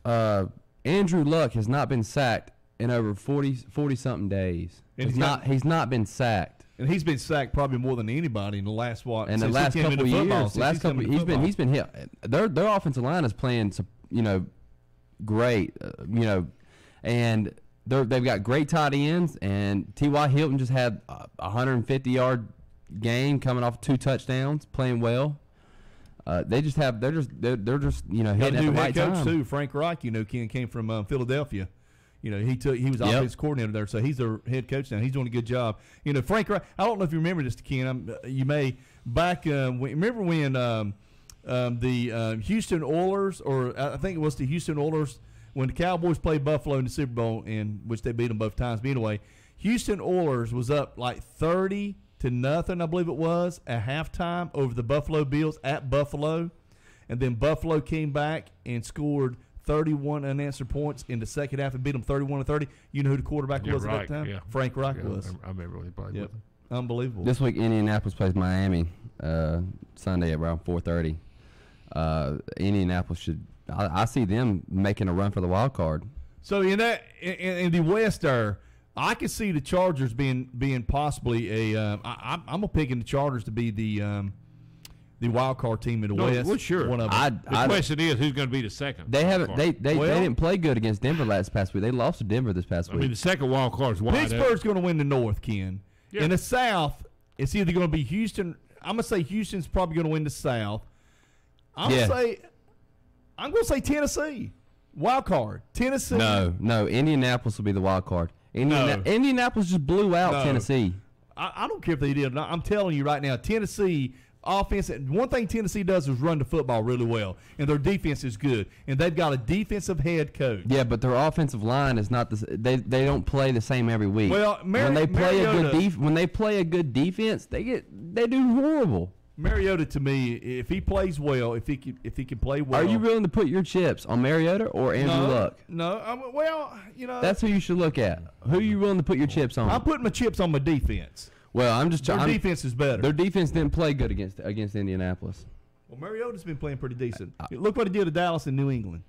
Andrew Luck has not been sacked in over 40 something days. And he's not been sacked.
And he's been sacked probably more than anybody in the last couple of years.
He's been hit. Their offensive line is playing great, and they've got great tight ends, and T.Y. Hilton just had a 150-yard game coming off 2 touchdowns, playing well. They're just hitting at the right time.
Coach too, Frank Reich. Ken came from Philadelphia. He was offensive coordinator there, so he's their head coach now. He's doing a good job. Frank Reich. I don't know if you remember this, Ken. You may back. Remember when the Houston Oilers, or I think it was the Houston Oilers, when the Cowboys played Buffalo in the Super Bowl, in which they beat them both times. But anyway, Houston Oilers was up like 30-0, I believe it was, at halftime over the Buffalo Bills at Buffalo. And then Buffalo came back and scored 31 unanswered points in the second half and beat them 31-30. You know who the quarterback was at that time?
Yeah.
Frank Reich was.
I remember when he played with them.
Unbelievable.
This week, Indianapolis plays Miami Sunday at around 4:30. Indianapolis should – I see them making a run for the wild card.
So in the West there, I could see the Chargers being possibly I'm gonna picking the Chargers to be the wild card team in the West.
Well, sure.
One of them.
The question is, who's going to be the second?
They haven't. They didn't play good against Denver last past week. They lost to Denver this past week.
I mean, the second wild card is wide
Pittsburgh's going to win the North, Ken. Yeah. In the South, it's either going to be Houston. I'm going to say Houston's probably going to win the South. I'm going to say Tennessee. Wild card. Tennessee.
No. Indianapolis will be the wild card. Indianapolis just blew out Tennessee.
I don't care if they did or not. I'm telling you right now, Tennessee offense. One thing Tennessee does is run the football really well, and their defense is good, and they've got a defensive head coach.
Yeah, but their offensive line is not the. They don't play the same every week.
Well,
when they play a good defense, they do horrible.
Mariota, to me, if he plays well, if he can play well.
Are you willing to put your chips on Mariota or Andrew Luck?
No. Well,
That's who you should look at. Who are you willing to put your chips on?
I'm putting my chips on my defense.
Well, I'm just.
Their defense is better.
Their defense didn't play good against Indianapolis.
Well, Mariota's been playing pretty decent. Look what he did to Dallas and New England.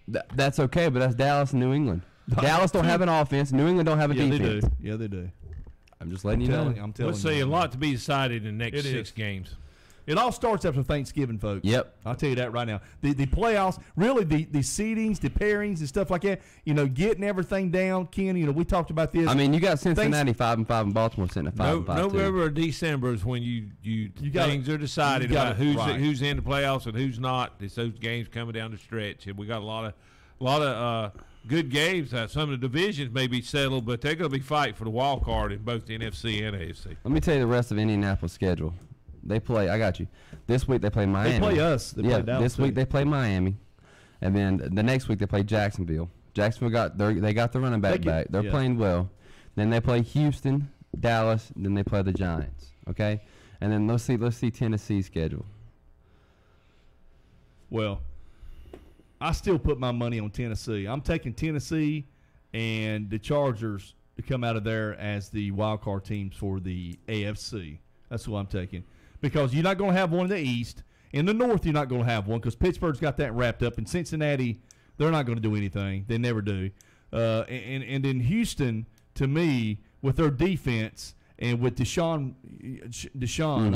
That's okay, but that's Dallas and New England. Dallas don't have an offense. New England don't have a defense.
Yeah, they do.
I'm just letting you know.
I'm telling
Let's
you.
see, a lot to be decided in the next 6 games.
It all starts after Thanksgiving, folks.
Yep.
I'll tell you that right now. The playoffs, really the seedings, the pairings and stuff like that, getting everything down, Ken, we talked about this.
I mean, you got Cincinnati 5-5 and Baltimore sitting at 5-5.
November or December is when things are decided about who's in the playoffs and who's not. It's those games coming down the stretch. And we got a lot of good games. Some of the divisions may be settled, but they're going to be fighting for the wild card in both the NFC and AFC.
Let me tell you the rest of Indianapolis' schedule. They play. I got you. This week they play Miami.
They play us. They play Dallas
this week they play Miami, and then the next week they play Jacksonville. Jacksonville they got the running back back. They're playing well. Then they play Houston, Dallas. Then they play the Giants. Okay, and then let's see Tennessee's schedule.
Well, I still put my money on Tennessee. I'm taking Tennessee and the Chargers to come out of there as the wild card teams for the AFC. That's who I'm taking. Because you're not going to have one in the East. In the North, you're not going to have one because Pittsburgh's got that wrapped up. And Cincinnati, they're not going to do anything. They never do. And then Houston, to me, with their defense and with Deshaun,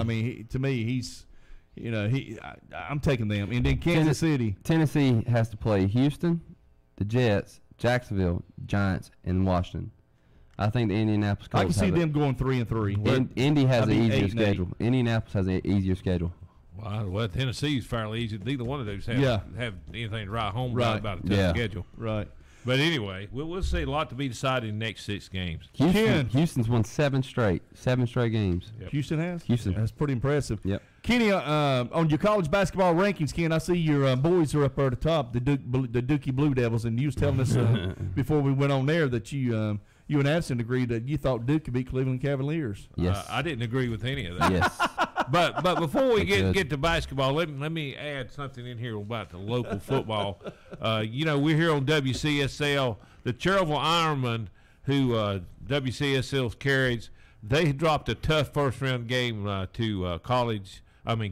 I mean, to me, he's, I'm taking them. And then Kansas City.
Tennessee has to play Houston, the Jets, Jacksonville, Giants, and Washington. I think the Indianapolis Colts
I can see them going 3-3.
Indy has an easier schedule. Indianapolis has an easier schedule.
Well, Tennessee's fairly easy. Neither one of those have anything to write home about a tough schedule.
Right.
But anyway, we'll see a lot to be decided in the next 6 games.
Houston's won 7 straight games.
Yep. Houston has?
Houston.
That's pretty impressive.
Yep.
Kenny, on your college basketball rankings, Ken, I see your boys are up there at the top, the Dookie Blue Devils, and you was telling us before we went on there that you and Addison agreed that you thought Duke could beat Cleveland Cavaliers.
Yes.
I didn't agree with any of that.
Yes.
But before we get to basketball, let me add something in here about the local football. We're here on WCSL. The Cherryville Ironmen, who WCSL carries, they dropped a tough first-round game to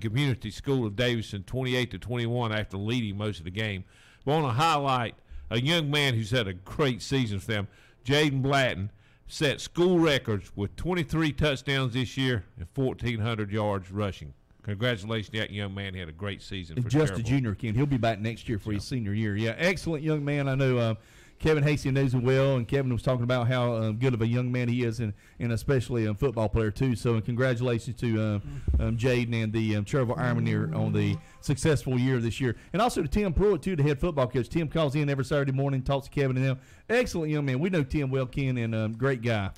Community School of Davidson, 28-21 after leading most of the game. But I want to highlight a young man who's had a great season for them. Jaden Blatton set school records with 23 touchdowns this year and 1,400 yards rushing. Congratulations to that young man. He had a great season for
just
Cherryville.
a junior, Ken. He'll be back next year for his senior year. Yeah, excellent young man. I know Kevin Hasty knows him well, and Kevin was talking about how good of a young man he is, and especially a football player, too. So congratulations to Jaden and the Cherryville Ironmen here on the successful year this year. And also to Tim Pruitt, too, the head football coach. Tim calls in every Saturday morning, talks to Kevin and them. Excellent young man. We know Tim well, Ken, and great guy.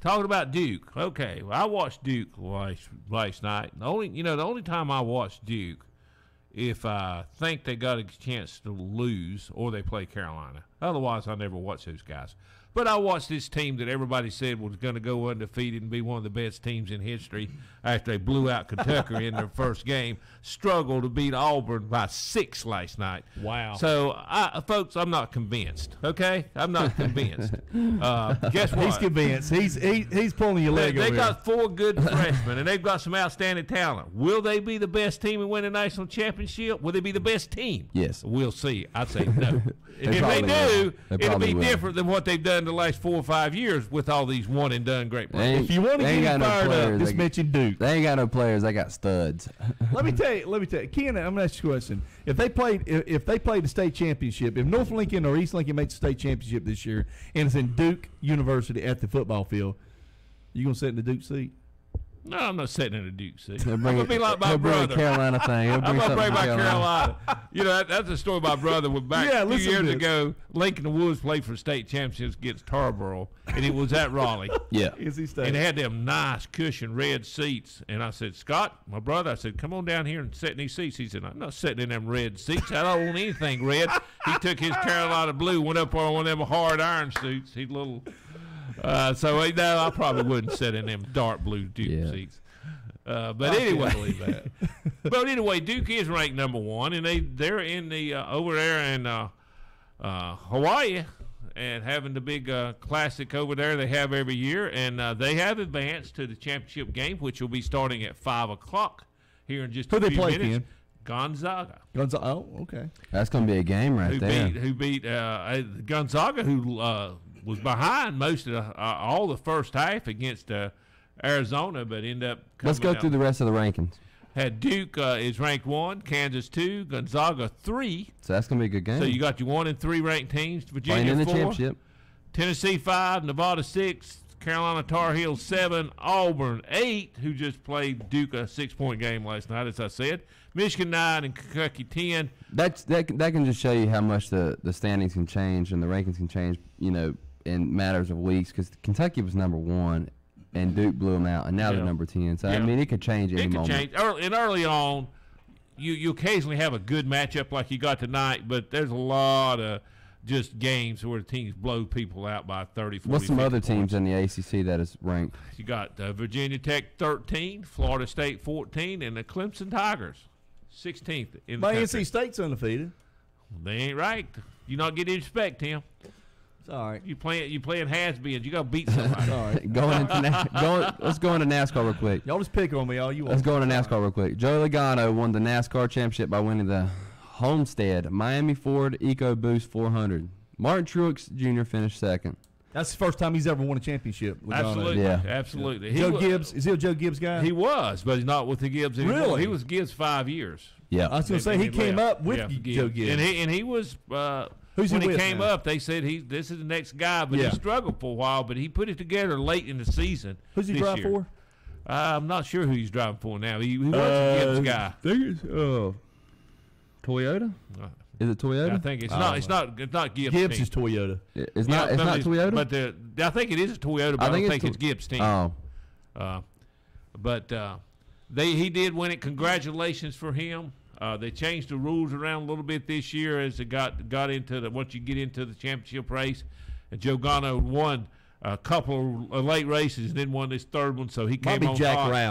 Talking about Duke. Okay, well, I watched Duke last night. The only time I watched Duke, if I think they got a chance to lose or they play Carolina. Otherwise, I never watch those guys. But I watched this team that everybody said was going to go undefeated and be one of the best teams in history after they blew out Kentucky in their first game, struggle to beat Auburn by 6 last night.
Wow.
So, folks, I'm not convinced, okay? I'm not convinced. Guess what?
He's convinced. He's pulling your leg over
They
here.
got 4 good freshmen, and they've got some outstanding talent. Will they be the best team and win a national championship? Will they be the best team?
Yes.
We'll see. I'd say no. If they do, it'll be different than what they've done the last 4 or 5 years with all these one-and-done great players.
If you want to get him fired up, just mention Duke.
They ain't got no players. They got studs.
Let me tell you, Ken, I'm going to ask you a question. If they played the state championship, if North Lincoln or East Lincoln makes the state championship this year, and it's in Duke University at the football field, you going to sit in the Duke seat?
No, I'm not sitting in a Duke seat.
I'm
going to be like my brother.
Carolina thing.
I'm going to bring back Carolina. That's a story of my brother. Back a few years ago, Lincoln Woods played for state championships against Tarboro, and it was at Raleigh.
Yeah.
And they had them nice cushion red seats. And I said, Scott, my brother, I said, come on down here and sit in these seats. He said, I'm not sitting in them red seats. I don't want anything red. He took his Carolina blue, went up on one of them hard iron suits. He's little... I probably wouldn't sit in them dark blue Duke seats. But anyway, but anyway, Duke is ranked number 1, and they're in the over there in Hawaii, and having the big classic over there they have every year, and they have advanced to the championship game, which will be starting at 5:00 here in just a few minutes.
Ken?
Gonzaga.
Oh, okay.
That's going to be a game right there.
Who beat Gonzaga, who was behind most of all the first half against Arizona, but ended up coming
Let's go
out.
through the rest of the rankings.
Had Duke is ranked 1, Kansas 2, Gonzaga 3.
So that's going to be a good game.
So you got your 1 and 3 ranked teams. Virginia
playing in the
4,
championship.
Tennessee 5, Nevada 6, Carolina Tar Heels 7, Auburn 8, who just played Duke a 6-point game last night, as I said. Michigan 9 and Kentucky 10.
That can just show you how much the standings can change and the rankings can change, in matters of weeks. Because Kentucky was number 1. And Duke blew them out, and now they're number 10. So, I mean, it could change any moment.
It could change. Early on, you occasionally have a good matchup like you got tonight, but there's a lot of just games where the teams blow people out by 30, 40,
What's some
50
other
points.
teams in the ACC that is ranked?
You got Virginia Tech 13, Florida State 14, and the Clemson Tigers 16th in the
My
country.
NC State's undefeated.
They ain't ranked. You not get any respect, Tim.
All right.
You playing has-beens. You got to beat somebody.
All right.
Let's go into NASCAR real quick.
Y'all just pick on me all you want.
Let's go into NASCAR real quick. Joey Logano won the NASCAR championship by winning the Homestead Miami Ford EcoBoost 400. Martin Truex Jr. finished second.
That's the first time he's ever won a championship. Logano.
Absolutely.
Yeah.
Absolutely.
Joe Gibbs. Is he a Joe Gibbs guy?
He was, but he's not with the Gibbs anymore.
Really?
He was Gibbs 5 years.
Yeah.
I was going to say he came up with Joe Gibbs.
And he was
Who's
when
he
he
with
came
now?
up, they said this is the next guy, but he struggled for a while, but he put it together late in the season.
Who's he
this
driving
year.
for?
I'm not sure who he's driving for now. He was a Gibbs guy.
I think it's Toyota. Is it Toyota?
I think it's not. It's not Gibbs.
Gibbs
team.
is Toyota.
It's not Toyota.
But I think it is a Toyota. But I don't think it's Gibbs' team.
Oh.
But he did win it. Congratulations for him. They changed the rules around a little bit this year as it got into once you get into the championship race. And Joe Gano won a couple of late races and then won this third one, so he came on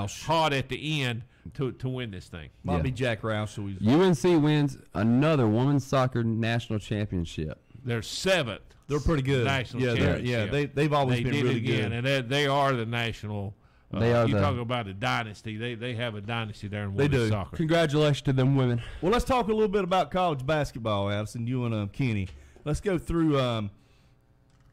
hot at the end to win this thing.
Might be Jack Roush. So
UNC wins another women's soccer national championship.
They're 7th.
They're pretty good.
National championship.
They've always been really good.
And they are the national. You talk about a dynasty. They have a dynasty there in women's soccer.
Congratulations to them women.
Well, let's talk a little bit about college basketball, Addison. You and Kenny. Let's go through.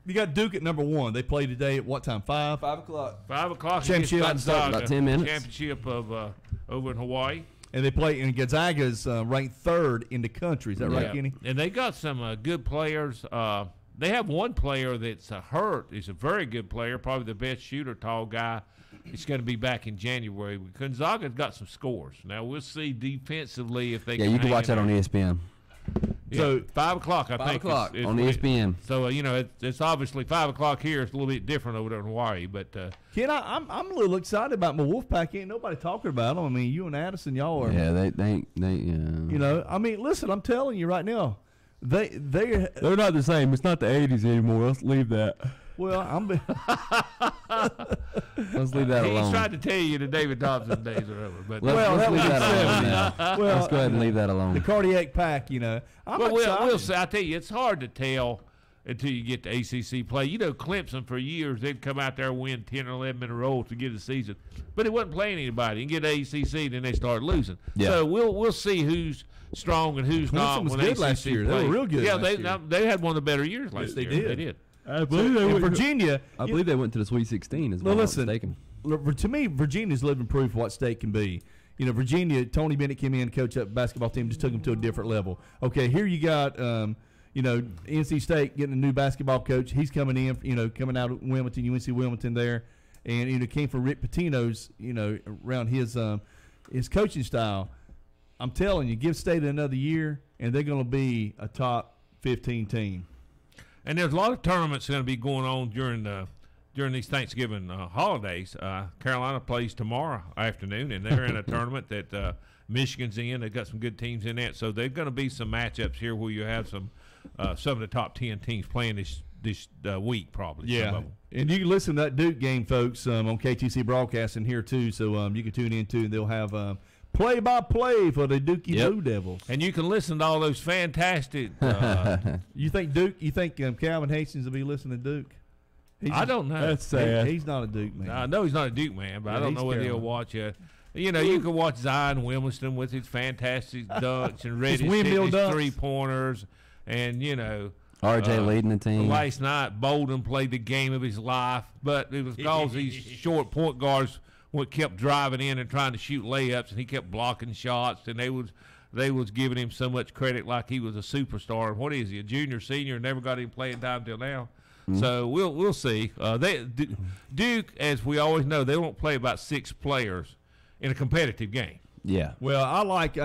You got Duke at number 1. They play today at what time? 5?
5 o'clock.
5 o'clock.
Championship
Gonzaga,
about 10 minutes.
Championship of over in Hawaii.
And they play. And Gonzaga's ranked 3rd in the country. Is that right, Kenny?
And they got some good players. They have one player that's hurt. He's a very good player, probably the best shooter, tall guy. He's going to be back in January. Gonzaga's got some scores. Now, we'll see defensively if they can.
Yeah, you can watch that
there.
on ESPN.
Yeah,
So
5 o'clock, I
5
think.
o'clock
is
on
when
ESPN.
So, it's obviously 5 o'clock here. It's a little bit different over there in Hawaii. But
Ken, I'm a little excited about my Wolfpack. Ain't nobody talking about them. I mean, you and Addison, y'all are.
Yeah, they
You know, I mean, listen, I'm telling you right now, they're
not the same. It's not the 80s anymore. Let's leave that.
Well,
Let's leave that alone.
He's trying to tell you the David Thompson days are over. But
let's leave that alone now.
Well,
let's go ahead and leave that alone.
The cardiac pack, you know.
We'll see. I tell you, it's hard to tell until you get to ACC play. You know, Clemson for years, they'd come out there and win 10 or 11 in a row to get a season. But it wasn't playing anybody. You get ACC, then they start losing.
Yeah.
So we'll see who's strong and who's not.
Clemson was
when
good
ACC
last year.
plays.
They were real good
Yeah,
last year.
they had one of the better years last
Yes, they
year.
did.
They did.
I believe they went
Virginia.
I believe they went to the Sweet 16 as well.
Listen,
Mistaken.
To me, Virginia's living proof of what state can be. You know, Virginia, Tony Bennett came in and coached that basketball team, just took them to a different level. Okay, here you got, NC State getting a new basketball coach. He's coming in, coming out of Wilmington, UNC Wilmington there, and, came from Rick Pitino's, around his coaching style. I'm telling you, give State another year, and they're going to be a top 15 team.
And there's a lot of tournaments going to be going on during these Thanksgiving holidays. Carolina plays tomorrow afternoon, and they're in a tournament that Michigan's in. They've got some good teams in that. So there's going to be some matchups here where you have some of the top 10 teams playing this week probably.
Yeah,
some of them.
and you can listen to that Duke game, folks, on KTC Broadcasting here too. So you can tune in too, and they'll have play-by-play for the Dookie Blue Devils.
And you can listen to all those fantastic.
You think Duke? You think Calvin Hastings will be listening to Duke?
I don't know.
That's sad. He's not a Duke man.
I know he's not a Duke man, but I don't know whether he'll watch it. You know, you can watch Zion Williamson with his fantastic dunks and Reddish hitting his 3-pointers, and
RJ leading the team.
Last night, Bolden played the game of his life, but it was because these short point guards kept driving in and trying to shoot layups, and he kept blocking shots, and they was giving him so much credit like he was a superstar. And what is he, a junior, senior, never got any playing time till now? Mm-hmm. So we'll see. Duke, as we always know, they won't play about 6 players in a competitive game.
Yeah.
Well, I like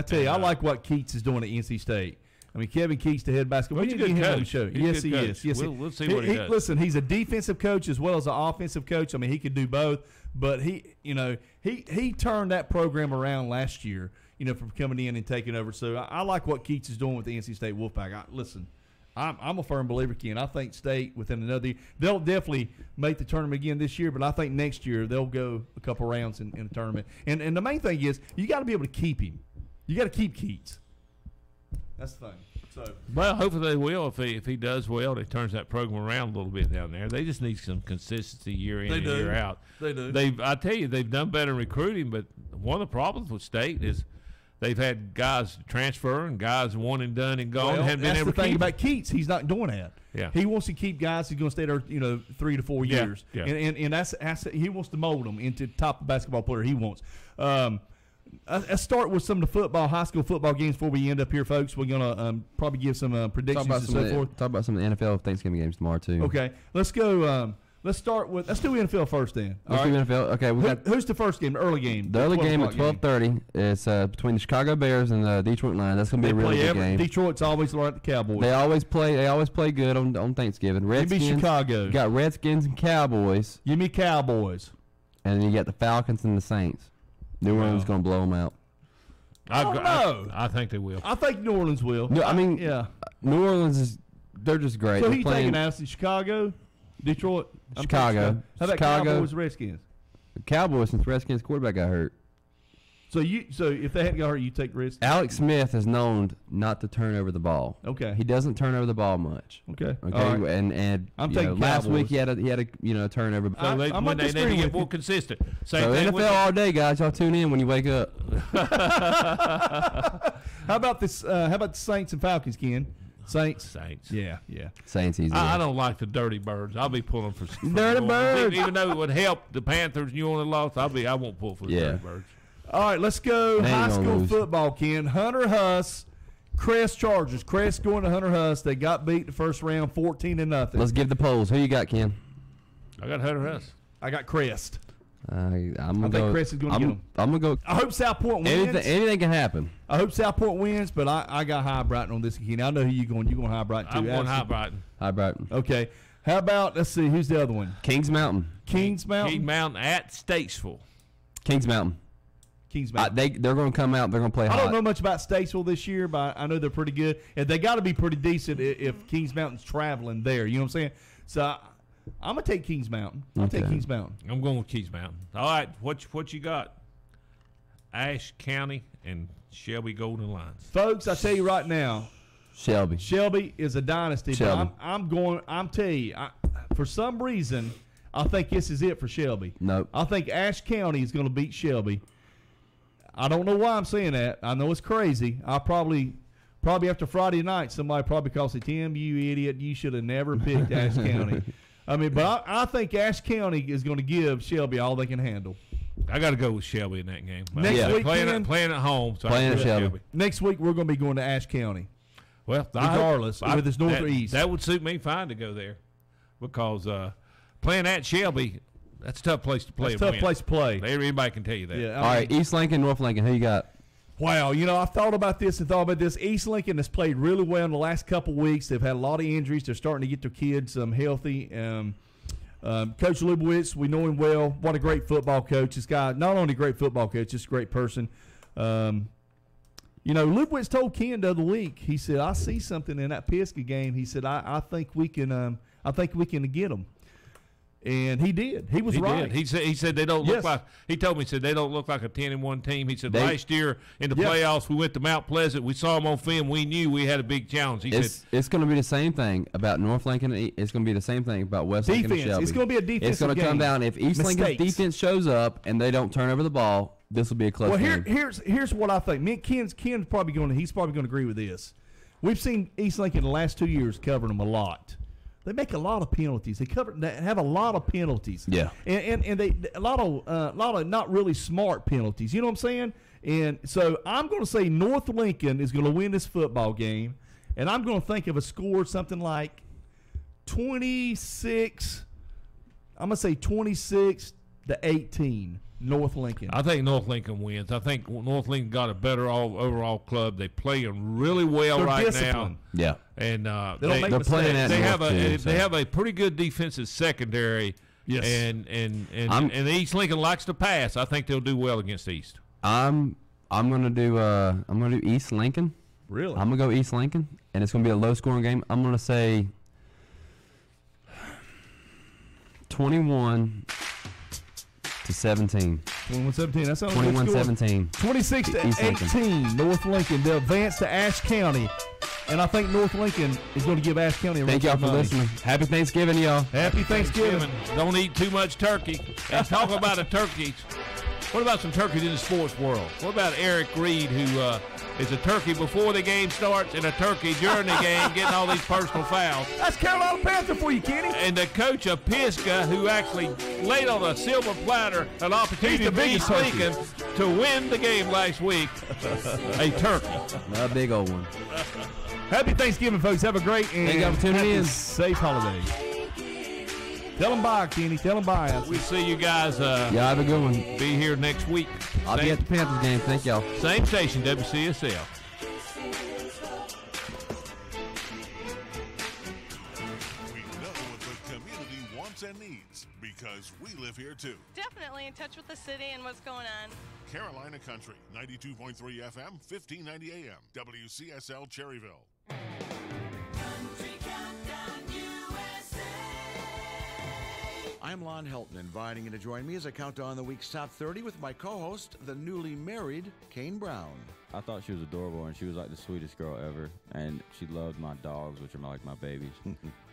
what Keats is doing at NC State. I mean, Kevin Keats, the head basketball.
He's a good coach.
Show. Yes, he is. Yes,
we'll see what he does.
Listen, he's a defensive coach as well as an offensive coach. I mean, he could do both. But he turned that program around last year, from coming in and taking over. So I like what Keats is doing with the NC State Wolfpack. I'm a firm believer, Ken. I think State within another year, they'll definitely make the tournament again this year, but I think next year they'll go a couple rounds in the tournament. And the main thing is you got to be able to keep him. You got to keep Keats. That's the thing. So,
well, hopefully they will. If he does well, it turns that program around a little bit down there. They just need some consistency year in and year out.
They do.
I tell you, they've done better in recruiting, but one of the problems with State is they've had guys transfer and guys one and done and gone.
Well,
Haven't been
that's
able
the
to
thing
keep
about Keats. He's not doing that.
Yeah.
He wants to keep guys who's going to stay there, 3 to 4 years.
Yeah.
And that's he wants to mold them into top basketball player he wants. Let's start with some of the high school football games before we end up here, folks. We're going to probably give some predictions and so forth.
Talk about some of the NFL Thanksgiving games tomorrow, too.
Okay. Let's go. Let's do NFL first then.
Let's do NFL. Okay.
Who's the first game, the early game?
The early game at 12:30 is between the Chicago Bears and the Detroit Lions. That's going to be a really good game.
Detroit's always like the Cowboys.
They always play good on Thanksgiving. Redskins,
give me Chicago.
You got Redskins and Cowboys.
Give me Cowboys.
And then you got the Falcons and the Saints. New Orleans going to blow them out.
I don't know.
I think they will.
I think New Orleans will.
No, I mean,
yeah.
New Orleans they're just great.
So
they're
who you taking, Ashley? Chicago? Detroit?
Chicago.
How about Cowboys, Redskins?
The Cowboys, since Redskins quarterback got hurt.
So if they hadn't got hurt, you take Redskins?
Alex Smith is known not to turn over the ball.
Okay.
He doesn't turn over the ball much.
Okay.
Okay. Right. And
I'm taking
last
Cowboys.
week he had a turnover.
So they need to get more consistent.
So NFL all day, guys. Y'all tune in when you wake up.
How about this? How about the Saints and Falcons, Ken? Saints. Yeah.
Saints easy.
I don't like the Dirty Birds. I'll be pulling for
Dirty Birds.
Even though it would help the Panthers, New Orleans lost. I won't pull for the Dirty Birds.
All right, let's go high school football, Ken. Hunter Huss, Crest Chargers. Crest going to Hunter Huss. They got beat the first round 14-0.
Let's give the polls. Who you got, Ken?
I got Hunter Huss.
I got Crest.
I
think Crest is going to get them.
I'm going to go.
I hope South Point wins.
Anything can happen.
I hope South Point wins, but I got High Brighton on this, Ken. I know who you're going. You're going High Brighton, too.
I'm going High Brighton.
High Brighton.
Okay. How about, let's see, who's the other one?
Kings Mountain.
Kings Mountain?
Kings Mountain at Statesville.
Kings Mountain. They're going to come out. They're going to play hot.
I don't know much about Statesville this year, but I know they're pretty good. And they got to be pretty decent if Kings Mountain's traveling there. You know what I'm saying? So I'm going to take Kings Mountain. I'll take Kings Mountain.
I'm going with Kings Mountain. All right, what you got? Ashe County and Shelby Golden Lions.
Folks, I tell you right now, Shelby is a dynasty. But I'm telling you, for some reason, I think this is it for Shelby.
Nope.
I think Ashe County is going to beat Shelby. I don't know why I'm saying that. I know it's crazy. I probably after Friday night, somebody probably calls it, Tim, you idiot, you should have never picked Ashe County. I mean, but I think Ashe County is going to give Shelby all they can handle.
I got to go with Shelby in that game.
Next week,
playing at home. So
playing at Shelby.
Next week, we're going to be going to Ashe County.
Well,
regardless, whether it's north or east.
That would suit me fine to go there because playing at Shelby, that's a tough place to play.
That's a tough place to play.
Everybody can tell you that.
Yeah,
all right, East Lincoln, North Lincoln, who you got?
Wow, I've thought about this. East Lincoln has played really well in the last couple weeks. They've had a lot of injuries. They're starting to get their kids healthy. Coach Lubowitz, we know him well. What a great football coach. This guy, not only a great football coach, just a great person. You know, Lubwitz told Ken the other week. He said, "I see something in that Pisgah game." He said, "I think we can. I think we can get them." And he did. He was right.
He said they don't look like. He told me, he said they don't look like a 10-1 team. He said last year in the playoffs we went to Mount Pleasant. We saw them on film. We knew we had a big challenge. He said
it's going to be the same thing about North Lincoln. It's going to be the same thing about West Lincoln and Shelby.
It's going to be a defensive game.
It's going to come down if East Lincoln's defense shows up and they don't turn over the ball. This will be a close game.
Here's what I think. Me and Ken's probably going to. He's probably going to agree with this. We've seen East Lincoln the last 2 years covering them a lot. They make a lot of penalties. They have a lot of penalties.
Yeah,
and they a lot of not really smart penalties. You know what I'm saying? And so I'm going to say North Lincoln is going to win this football game, and I'm going to think of a score something like 26. I'm going to say 26-18. North Lincoln.
I think North Lincoln wins. I think North Lincoln got a better overall club. They playing really well They're disciplined.
Now.
Yeah, and
they're playing at
they have
they
have a pretty good defensive secondary.
Yes,
and East Lincoln likes to pass. I think they'll do well against East.
I'm gonna do East Lincoln.
Really?
I'm gonna go East Lincoln, and it's gonna be a low scoring game. I'm gonna say 21-17.
21-17. That sounds
21-17.
26-18. North Lincoln. They'll advance to Ashe County, and I think North Lincoln is going to give Ashe County a run.
Thank y'all for listening. Happy Thanksgiving, y'all.
Happy Thanksgiving.
Don't eat too much turkey. And talk about a turkey. What about some turkeys in the sports world? What about Eric Reed, who is a turkey before the game starts and a turkey during the game, getting all these personal fouls?
That's Carolina Panther for you, Kenny.
And the coach of Pisgah, who actually laid on a silver platter an opportunity to beat Lincoln to win the game last week. A turkey.
A big old one.
Happy Thanksgiving, folks. Have a great and safe holiday. Tell them bye, Kenny. Tell them bye.
We see you guys.
Yeah, have a good one.
Be here next week.
I'll be at the Panthers game. Thank y'all.
Same station, WCSL.
We know what the community wants and needs because we live here too.
Definitely in touch with the city and what's going on.
Carolina Country, 92.3 FM, 1590 AM, WCSL Cherryville.
I'm Lon Helton, inviting you to join me as I count down the week's top 30 with my co-host, the newly married Kane Brown.
I thought she was adorable, and she was like the sweetest girl ever. And she loved my dogs, which are like my babies.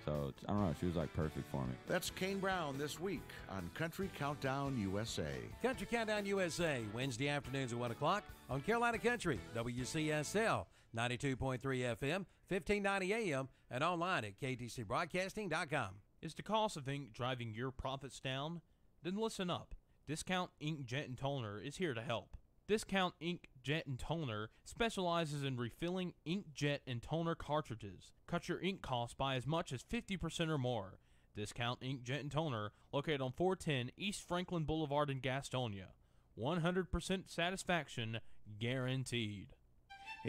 So, I don't know, she was like perfect for me.
That's Kane Brown this week on Country Countdown USA.
Country Countdown USA, Wednesday afternoons at 1 o'clock on Carolina Country, WCSL, 92.3 FM, 1590 AM, and online at ktcbroadcasting.com.
Is the cost of ink driving your profits down? Then listen up. Discount Ink Jet and Toner is here to help. Discount Ink Jet and Toner specializes in refilling ink jet and toner cartridges. Cut your ink costs by as much as 50% or more. Discount Ink Jet and Toner, located on 410 East Franklin Boulevard in Gastonia. 100% satisfaction guaranteed.